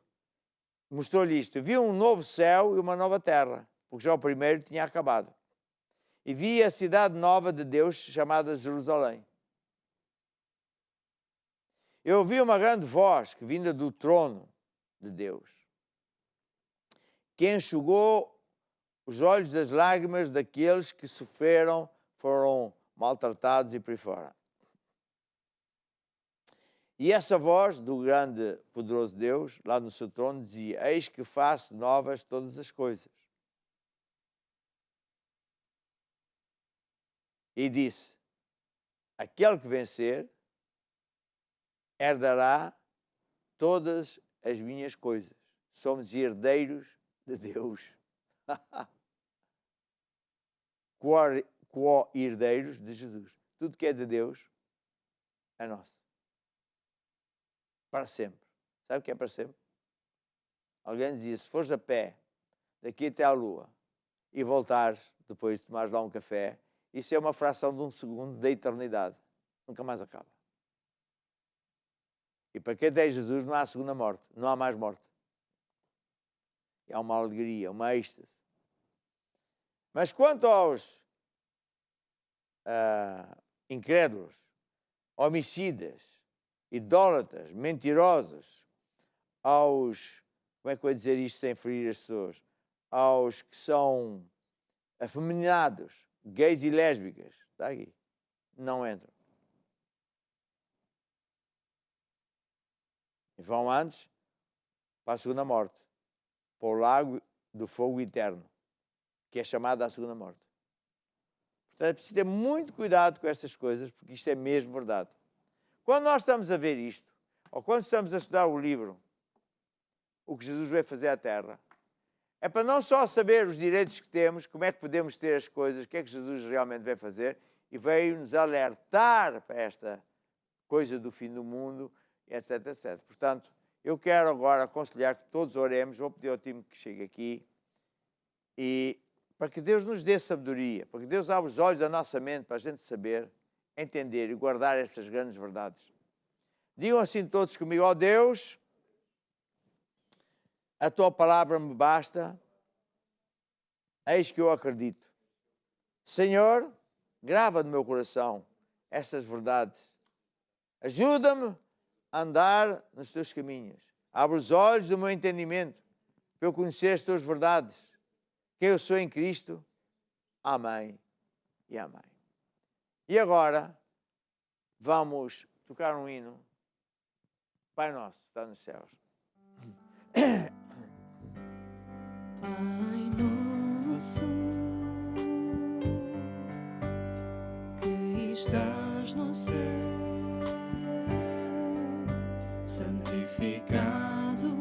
mostrou-lhe isto, viu um novo céu e uma nova terra, porque já o primeiro tinha acabado. E vi a cidade nova de Deus, chamada Jerusalém. Eu ouvi uma grande voz que vinda do trono de Deus, que enxugou os olhos das lágrimas daqueles que sofreram, foram maltratados e por aí fora. E essa voz do grande, poderoso Deus, lá no seu trono, dizia, eis que faço novas todas as coisas. E disse, aquele que vencer, herdará todas as minhas coisas. Somos herdeiros de Deus. Co-herdeiros de Jesus. Tudo que é de Deus é nosso. Para sempre. Sabe o que é para sempre? Alguém dizia, se fores a pé daqui até à Lua e voltares depois de tomares lá um café, isso é uma fração de um segundo da eternidade. Nunca mais acaba. E para quem tem Jesus não há segunda morte, não há mais morte. E há uma alegria, uma êxtase. Mas quanto aos incrédulos, homicidas, idólatras, mentirosos, aos, como é que eu vou dizer isto sem ferir as pessoas, aos que são afeminados, gays e lésbicas, está aqui, não entram. E vão antes para a segunda morte, para o lago do fogo eterno, que é chamada a segunda morte. Portanto, é preciso ter muito cuidado com estas coisas, porque isto é mesmo verdade. Quando nós estamos a ver isto, ou quando estamos a estudar o livro, o que Jesus veio fazer à Terra, é para não só saber os direitos que temos, como é que podemos ter as coisas, o que é que Jesus realmente veio fazer, e veio nos alertar para esta coisa do fim do mundo, etc, etc. Portanto, eu quero agora aconselhar que todos oremos, vou pedir ao time que chegue aqui, e para que Deus nos dê sabedoria, para que Deus abra os olhos da nossa mente para a gente saber, entender e guardar essas grandes verdades. Digam assim todos comigo: ó Deus, a tua palavra me basta, eis que eu acredito. Senhor, grava no meu coração essas verdades. Ajuda-me a andar nos teus caminhos. Abre os olhos do meu entendimento para eu conhecer as tuas verdades. Quem eu sou em Cristo. Amém e amém. E agora vamos tocar um hino. Pai nosso, que está nos céus. Pai nosso, que estás no céu, santificado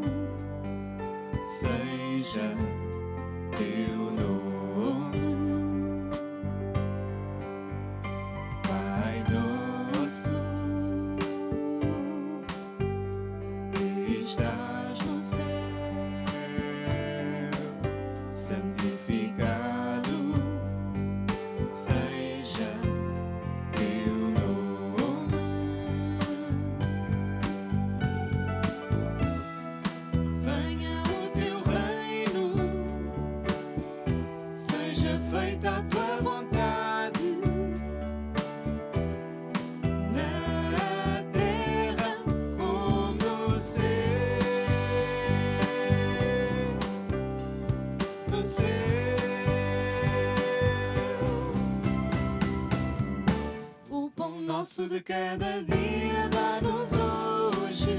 seja teu nome. Pai nosso, que estás no céu, santificado seja teu nome. Venha o teu reino, seja feita a tua vontade, na terra como no céu. No céu. O pão nosso de cada dia dá-nos hoje,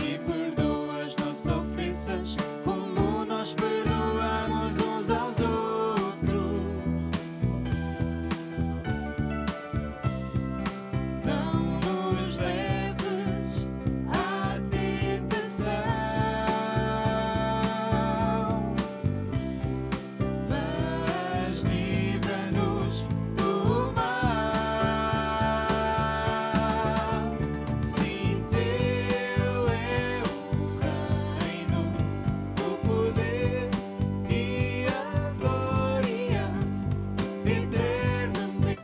e perdoa as nossas ofensas como nós perdoamos uns aos outros. Não nos leves à tentação, mas livra-nos do mal. Sim, teu é o reino, o poder e a glória eternamente.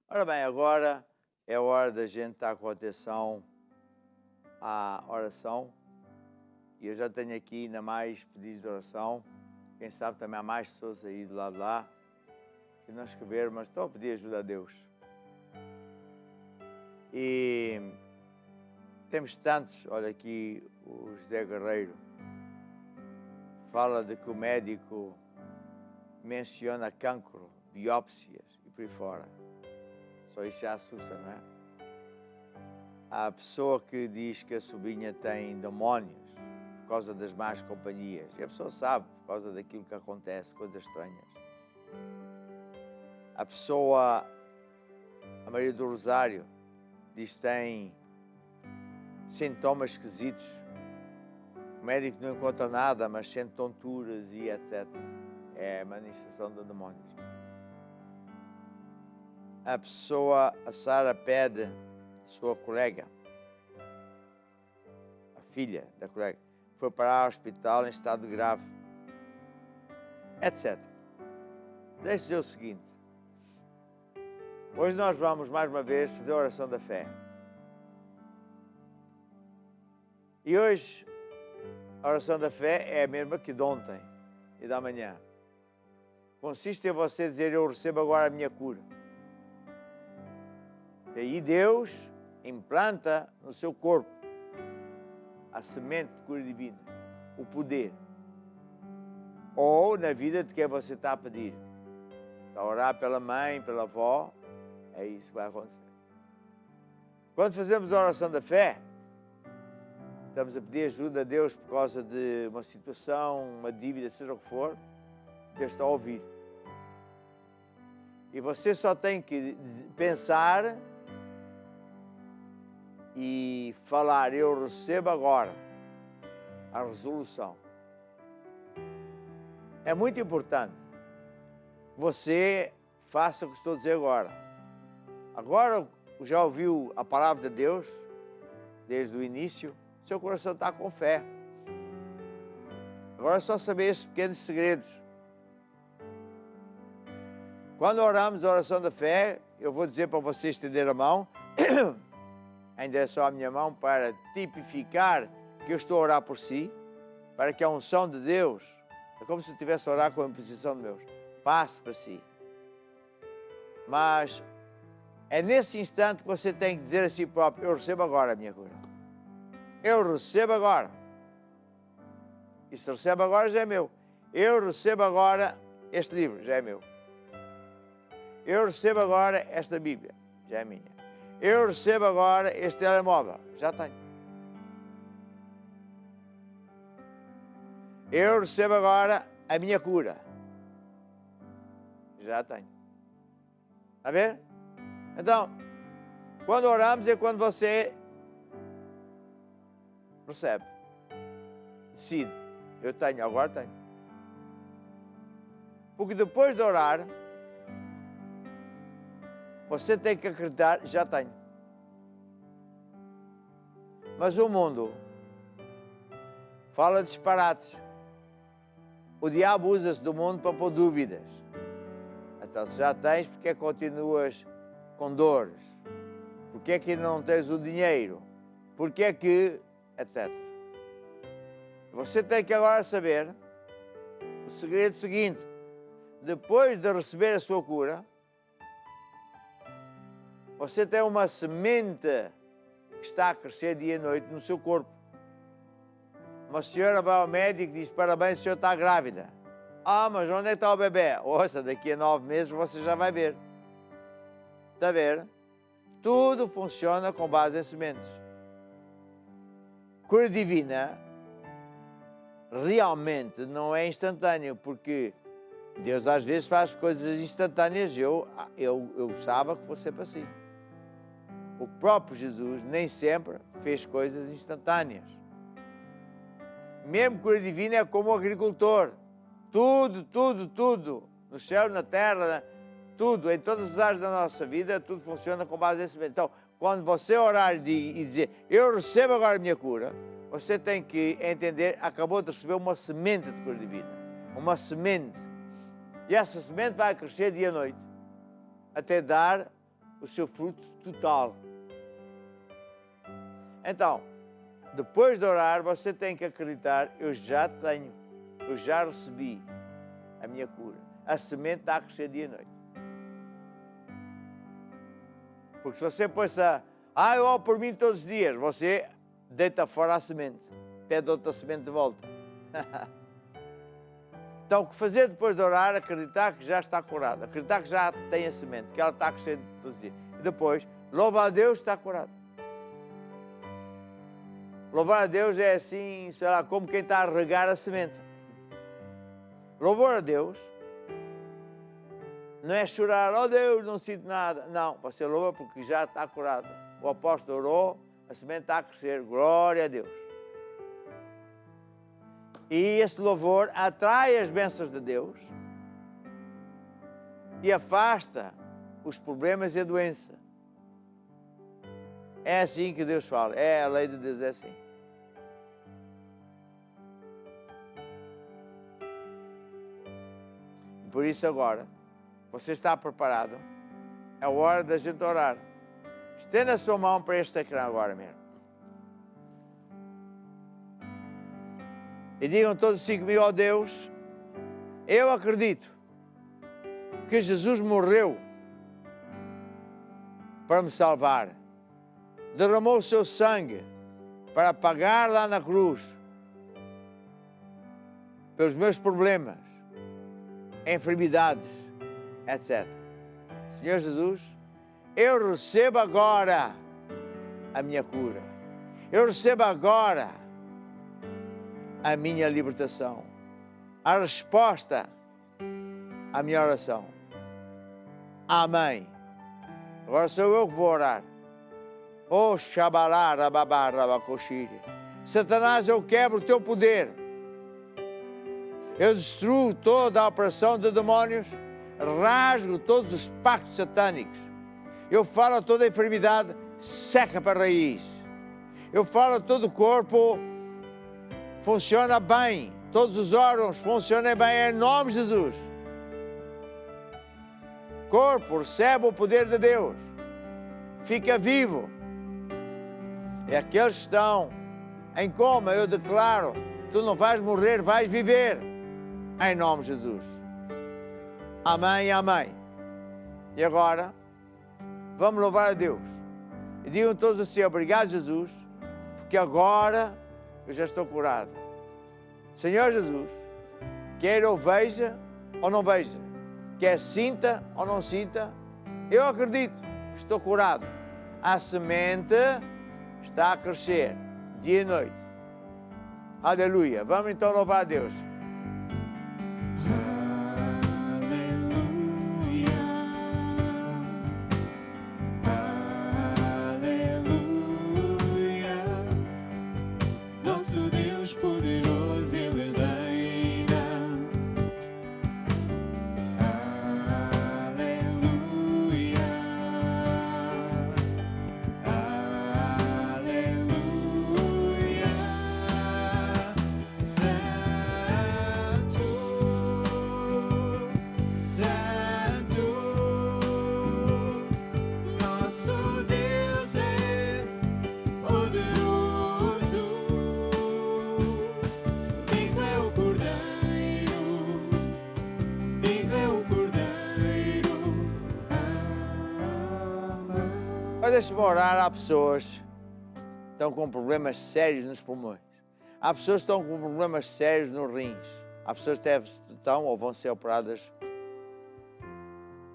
Ora bem, agora é a hora da gente estar com atenção à oração. E eu já tenho aqui ainda mais pedidos de oração. Quem sabe também há mais pessoas aí do lado de lá que não escreveram, mas estão a pedir ajuda a Deus. E temos tantos, olha aqui o José Guerreiro, fala de que o médico menciona cancro, biópsias e por aí fora. Só isso já assusta, não é? Há a pessoa que diz que a sobrinha tem demónios por causa das más companhias. E a pessoa sabe, por causa daquilo que acontece, coisas estranhas. A pessoa, a Maria do Rosário, diz que tem sintomas esquisitos. O médico não encontra nada, mas sente tonturas e etc. É a manifestação de demónios. A pessoa, a Sara pede, a sua colega, a filha da colega, foi parar ao hospital em estado grave, etc. Deixe dizer o seguinte: hoje nós vamos mais uma vez fazer a oração da fé. E hoje a oração da fé é a mesma que de ontem e da manhã. Consiste em você dizer: eu recebo agora a minha cura. E aí Deus implanta no seu corpo a semente de cura divina, o poder. Ou na vida de quem você está a pedir. Está a orar pela mãe, pela avó, é isso que vai acontecer. Quando fazemos a oração da fé, estamos a pedir ajuda a Deus por causa de uma situação, uma dívida, seja o que for, Deus está a ouvir. E você só tem que pensar e falar, eu recebo agora a resolução. É muito importante que você faça o que estou a dizer agora. Agora já ouviu a palavra de Deus, desde o início, seu coração está com fé. Agora é só saber esses pequenos segredos. Quando oramos a oração da fé, eu vou dizer para você estender a mão, em direção à minha mão, para tipificar que eu estou a orar por si, para que a unção de Deus, é como se eu estivesse a orar com a imposição de Deus, passe para si. Mas é nesse instante que você tem que dizer a si próprio, eu recebo agora a minha cura. Eu recebo agora. E se recebe agora, já é meu. Eu recebo agora este livro, já é meu. Eu recebo agora esta Bíblia, já é minha. Eu recebo agora este telemóvel, já tenho. Eu recebo agora a minha cura, já tenho. Está a ver? Então, quando oramos é quando você recebe, decide, eu tenho, agora tenho. Porque depois de orar, você tem que acreditar, já tenho. Mas o mundo fala disparates. O diabo usa-se do mundo para pôr dúvidas. Então, se já tens, porque é que continuas com dores? Porque é que não tens o dinheiro? Porque é que... etc. Você tem que agora saber o segredo seguinte. Depois de receber a sua cura, você tem uma semente que está a crescer dia e noite no seu corpo. Uma senhora vai ao médico e diz, parabéns, o senhor está grávida. Ah, mas onde é que está o bebê? Ouça, daqui a 9 meses você já vai ver. Está a ver? Tudo funciona com base em sementes. Cura divina realmente não é instantâneo, porque Deus às vezes faz coisas instantâneas. Eu gostava que fosse para assim. O próprio Jesus nem sempre fez coisas instantâneas. Mesmo cura divina é como o agricultor. Tudo, no céu, na terra, tudo, em todas as áreas da nossa vida, tudo funciona com base em semente. Então, quando você orar e dizer, eu recebo agora a minha cura, você tem que entender, acabou de receber uma semente de cura divina. Uma semente. E essa semente vai crescer dia e noite, até dar o seu fruto total. Então, depois de orar, você tem que acreditar, eu já tenho, eu já recebi a minha cura. A semente está a crescer dia e noite. Porque se você põe-se eu oro por mim todos os dias, você deita fora a semente, pede outra semente de volta. Então, o que fazer depois de orar? Acreditar que já está curado, acreditar que já tem a semente, que ela está a crescer todos os dias. E depois, louva a Deus, está curado. Louvar a Deus é assim, sei lá, como quem está a regar a semente. Louvor a Deus não é chorar, oh Deus, não sinto nada. Não, você louva porque já está curado. O apóstolo orou, a semente está a crescer, glória a Deus. E esse louvor atrai as bênçãos de Deus e afasta os problemas e a doença. É assim que Deus fala, a lei de Deus é assim. Por isso agora, você está preparado? É hora da gente orar. Estenda a sua mão para este ecrã agora mesmo. E digam todos assim comigo, ó Deus, eu acredito que Jesus morreu para me salvar derramou o seu sangue para pagar lá na cruz pelos meus problemas, enfermidades, etc. Senhor Jesus, eu recebo agora a minha cura. Eu recebo agora a minha libertação, a resposta à minha oração. Amém. Agora sou eu que vou orar. Oh, Shabalá, Rababá, Rabacoshiri. Satanás, eu quebro o teu poder. Eu destruo toda a operação de demónios, rasgo todos os pactos satânicos. Eu falo a toda a enfermidade, seca para a raiz. Eu falo a todo o corpo, funciona bem. Todos os órgãos funcionem bem em nome de Jesus. Corpo, recebe o poder de Deus. Fica vivo. E aqueles que estão em coma, eu declaro, tu não vais morrer, vais viver. Em nome de Jesus. Amém, amém. E agora, vamos louvar a Deus. E digam todos assim, obrigado Jesus, porque agora eu já estou curado. Senhor Jesus, quer eu veja ou não veja, quer sinta ou não sinta, eu acredito, estou curado. A semente está a crescer, dia e noite. Aleluia. Vamos então louvar a Deus. Nosso Deus poderoso, Ele reina. Aleluia. Aleluia. Santo, Santo, nosso Deus é poderoso. Digno é o Cordeiro, digno é o Cordeiro. Amém. Mas deixa-me orar, há pessoas que estão com problemas sérios nos pulmões. Há pessoas que estão com problemas sérios nos rins. Há pessoas que estão ou vão ser operadas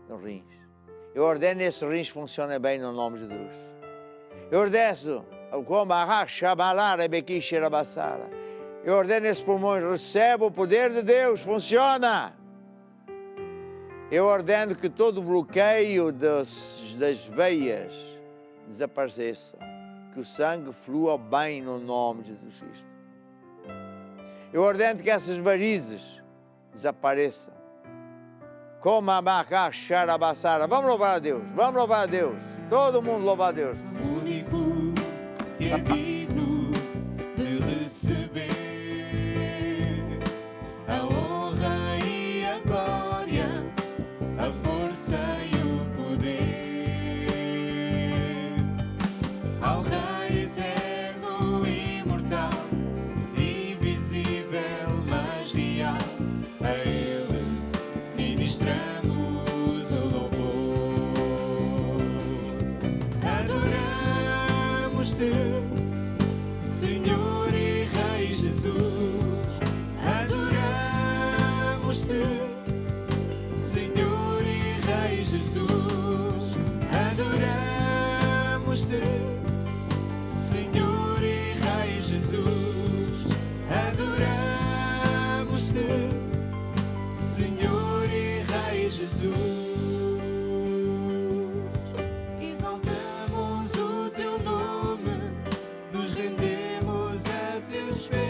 nos rins. Eu ordeno esses rins funcionem bem no nome de Jesus. Eu ordeno, eu ordeno esses pulmões, recebe o poder de Deus, funciona. Eu ordeno que todo bloqueio das veias desapareça, que o sangue flua bem no nome de Jesus Cristo. Eu ordeno que essas varizes desapareçam. Como a maca xarabassara. Vamos louvar a Deus, vamos louvar a Deus. Todo mundo louva a Deus. Único que é digno de receber a honra e a glória, a força e o poder. Ao Rei eterno e imortal, invisível mas real, a Ele ministramos o louvor. Adoramos-te, Senhor e Rei Jesus. Adoramos-te, Senhor e Rei Jesus. Adoramos-te, Senhor e Rei Jesus. Adoramos-te, Senhor e Rei Jesus. Exaltamos o teu nome, nos rendemos a teus pés,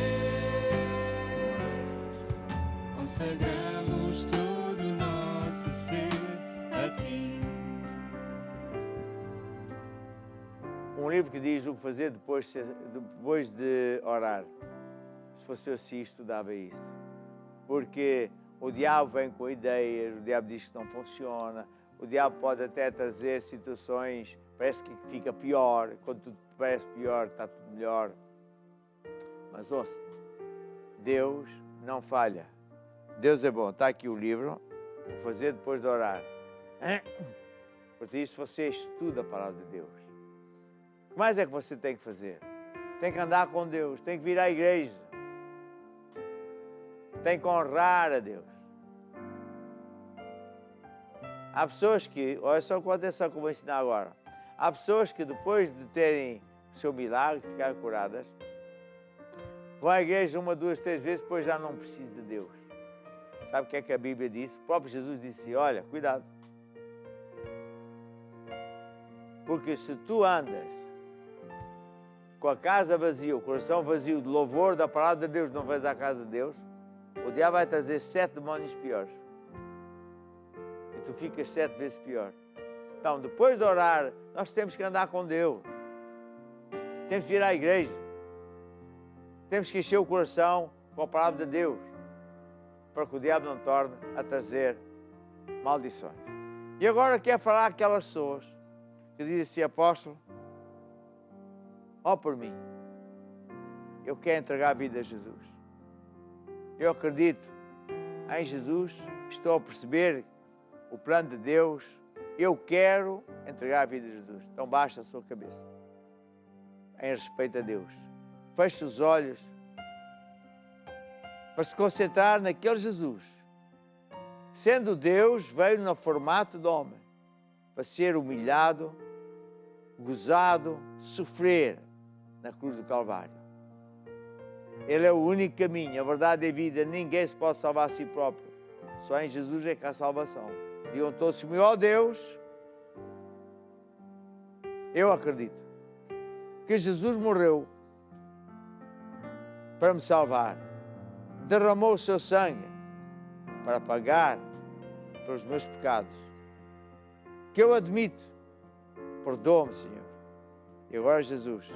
consagramos todo o nosso ser a ti. Um livro que diz o que fazer depois de orar. Se fosse eu assim, estudava isso. Porque o diabo vem com ideias, o diabo diz que não funciona, o diabo pode até trazer situações, parece que fica pior, quando tudo parece pior, está tudo melhor. Mas ouça, Deus não falha. Deus é bom. Está aqui o livro, o que fazer depois de orar. Por isso, você estuda a palavra de Deus. O que mais é que você tem que fazer? Tem que andar com Deus, tem que vir à igreja. Tem que honrar a Deus. Há pessoas que, olha só com atenção que eu vou ensinar agora. Há pessoas que depois de terem o seu milagre, ficarem curadas, vão à igreja 1, 2, 3 vezes, depois já não precisam de Deus. Sabe o que é a Bíblia diz? O próprio Jesus disse, olha, cuidado. Porque se tu andas com a casa vazia, o coração vazio de louvor da palavra de Deus, não vais à casa de Deus, o diabo vai trazer 7 demónios piores. E tu ficas 7 vezes pior. Então, depois de orar, nós temos que andar com Deus. Temos que ir à igreja. Temos que encher o coração com a palavra de Deus, para que o diabo não torne a trazer maldições. E agora quero falar aquelas pessoas que dizem assim, apóstolo, ó por mim, eu quero entregar a vida a Jesus. Eu acredito em Jesus, estou a perceber o plano de Deus, eu quero entregar a vida a Jesus. Então baixa a sua cabeça, em respeito a Deus. Feche os olhos, para se concentrar naquele Jesus. Sendo Deus, veio no formato de homem, para ser humilhado, gozado, sofrer na cruz do Calvário. Ele é o único caminho, a verdade e a vida. Ninguém se pode salvar a si próprio. Só em Jesus é que há salvação. Digam todos comigo, ó Deus, eu acredito que Jesus morreu para me salvar. Derramou o seu sangue para pagar pelos meus pecados. Que eu admito, perdoa-me, Senhor. E agora, Jesus,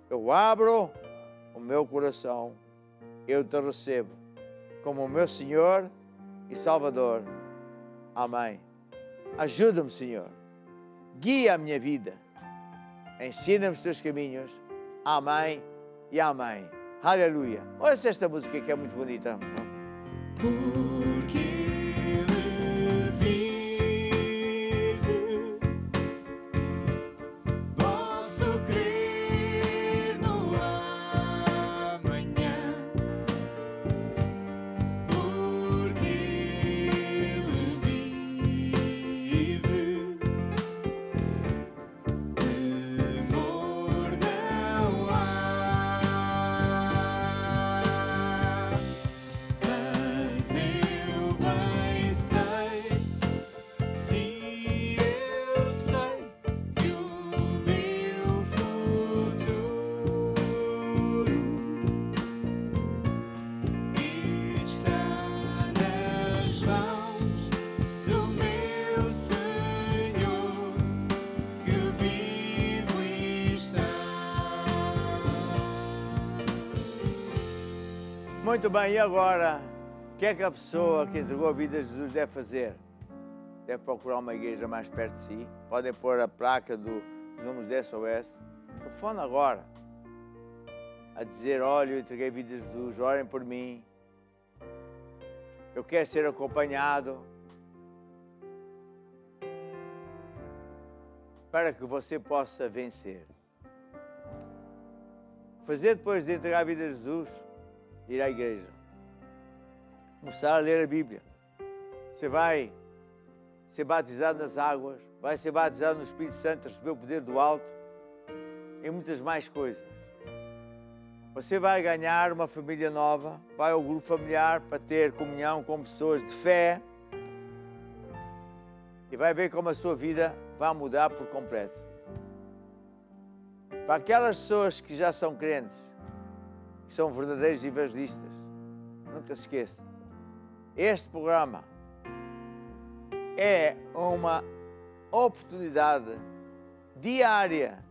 eu abro o meu coração, eu te recebo como o meu Senhor e Salvador. Amém. Ajuda-me, Senhor. Guia a minha vida. Ensina-me os teus caminhos. Amém e amém. Aleluia. Olha esta música que é muito bonita. Porque Ele vive, posso crer no amanhã. Porque Ele vive, temor não há. Mas eu bem sei, sim, eu sei que o meu futuro está nas mãos do meu Senhor, que vivo e está. Muito bem, e agora? O que é que a pessoa que entregou a vida a Jesus deve fazer? Deve procurar uma igreja mais perto de si. Podem pôr a placa dos números de SOS. Telefone agora a dizer, olha, eu entreguei a vida a Jesus, orem por mim. Eu quero ser acompanhado. Para que você possa vencer. Fazer depois de entregar a vida a Jesus, ir à igreja. Começar a ler a Bíblia. Você vai ser batizado nas águas, vai ser batizado no Espírito Santo, receber o poder do alto e muitas mais coisas. Você vai ganhar uma família nova, vai ao grupo familiar para ter comunhão com pessoas de fé e vai ver como a sua vida vai mudar por completo. Para aquelas pessoas que já são crentes, que são verdadeiros evangelistas, nunca se esqueça, este programa é uma oportunidade diária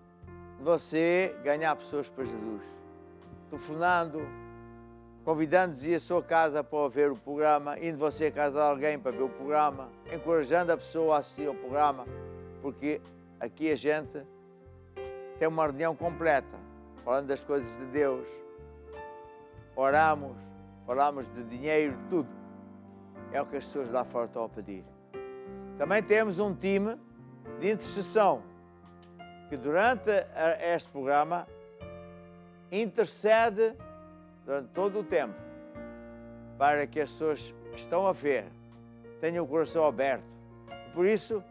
de você ganhar pessoas para Jesus. Telefonando, convidando-os a ir à sua casa para ver o programa, indo você à casa de alguém para ver o programa, encorajando a pessoa a assistir ao programa, porque aqui a gente tem uma reunião completa, falando das coisas de Deus, oramos, falamos de dinheiro, tudo. É o que as pessoas lá fora estão a pedir. Também temos um time de intercessão. que durante este programa intercede durante todo o tempo para que as pessoas que estão a ver tenham o coração aberto. Por isso,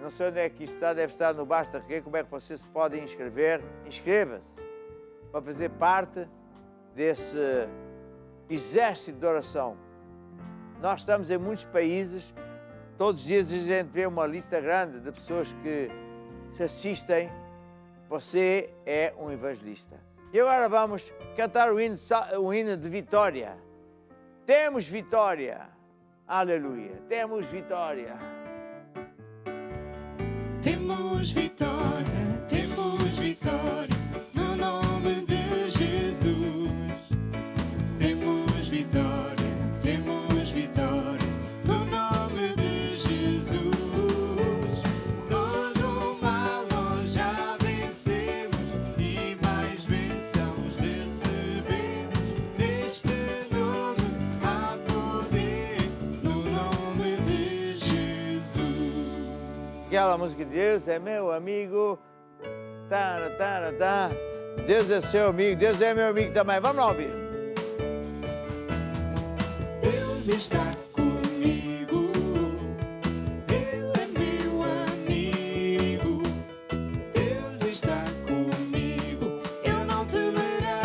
não sei onde é que isto está, deve estar no Basta Requer, como é que você se pode inscrever. Inscreva-se para fazer parte desse exército de oração. Nós estamos em muitos países, todos os dias a gente vê uma lista grande de pessoas que se assistem. Você é um evangelista. E agora vamos cantar o hino de vitória. Temos vitória. Aleluia. Temos vitória. Temos vitória no nome de Jesus. Temos vitória no nome de Jesus. Todo o mal nós já vencemos e mais bênçãos recebemos. Neste nome há poder, no nome de Jesus. Aquela música de Deus é meu amigo. Deus é seu amigo, Deus é meu amigo também. Vamos lá ouvir. Deus está comigo, Ele é meu amigo. Deus está comigo, eu não temerá.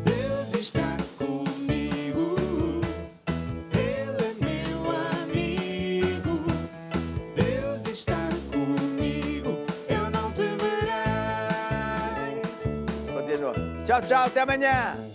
Deus está comigo, Ele é meu amigo. Deus está comigo, eu não temerá. Continua. Tchau, tchau, até amanhã.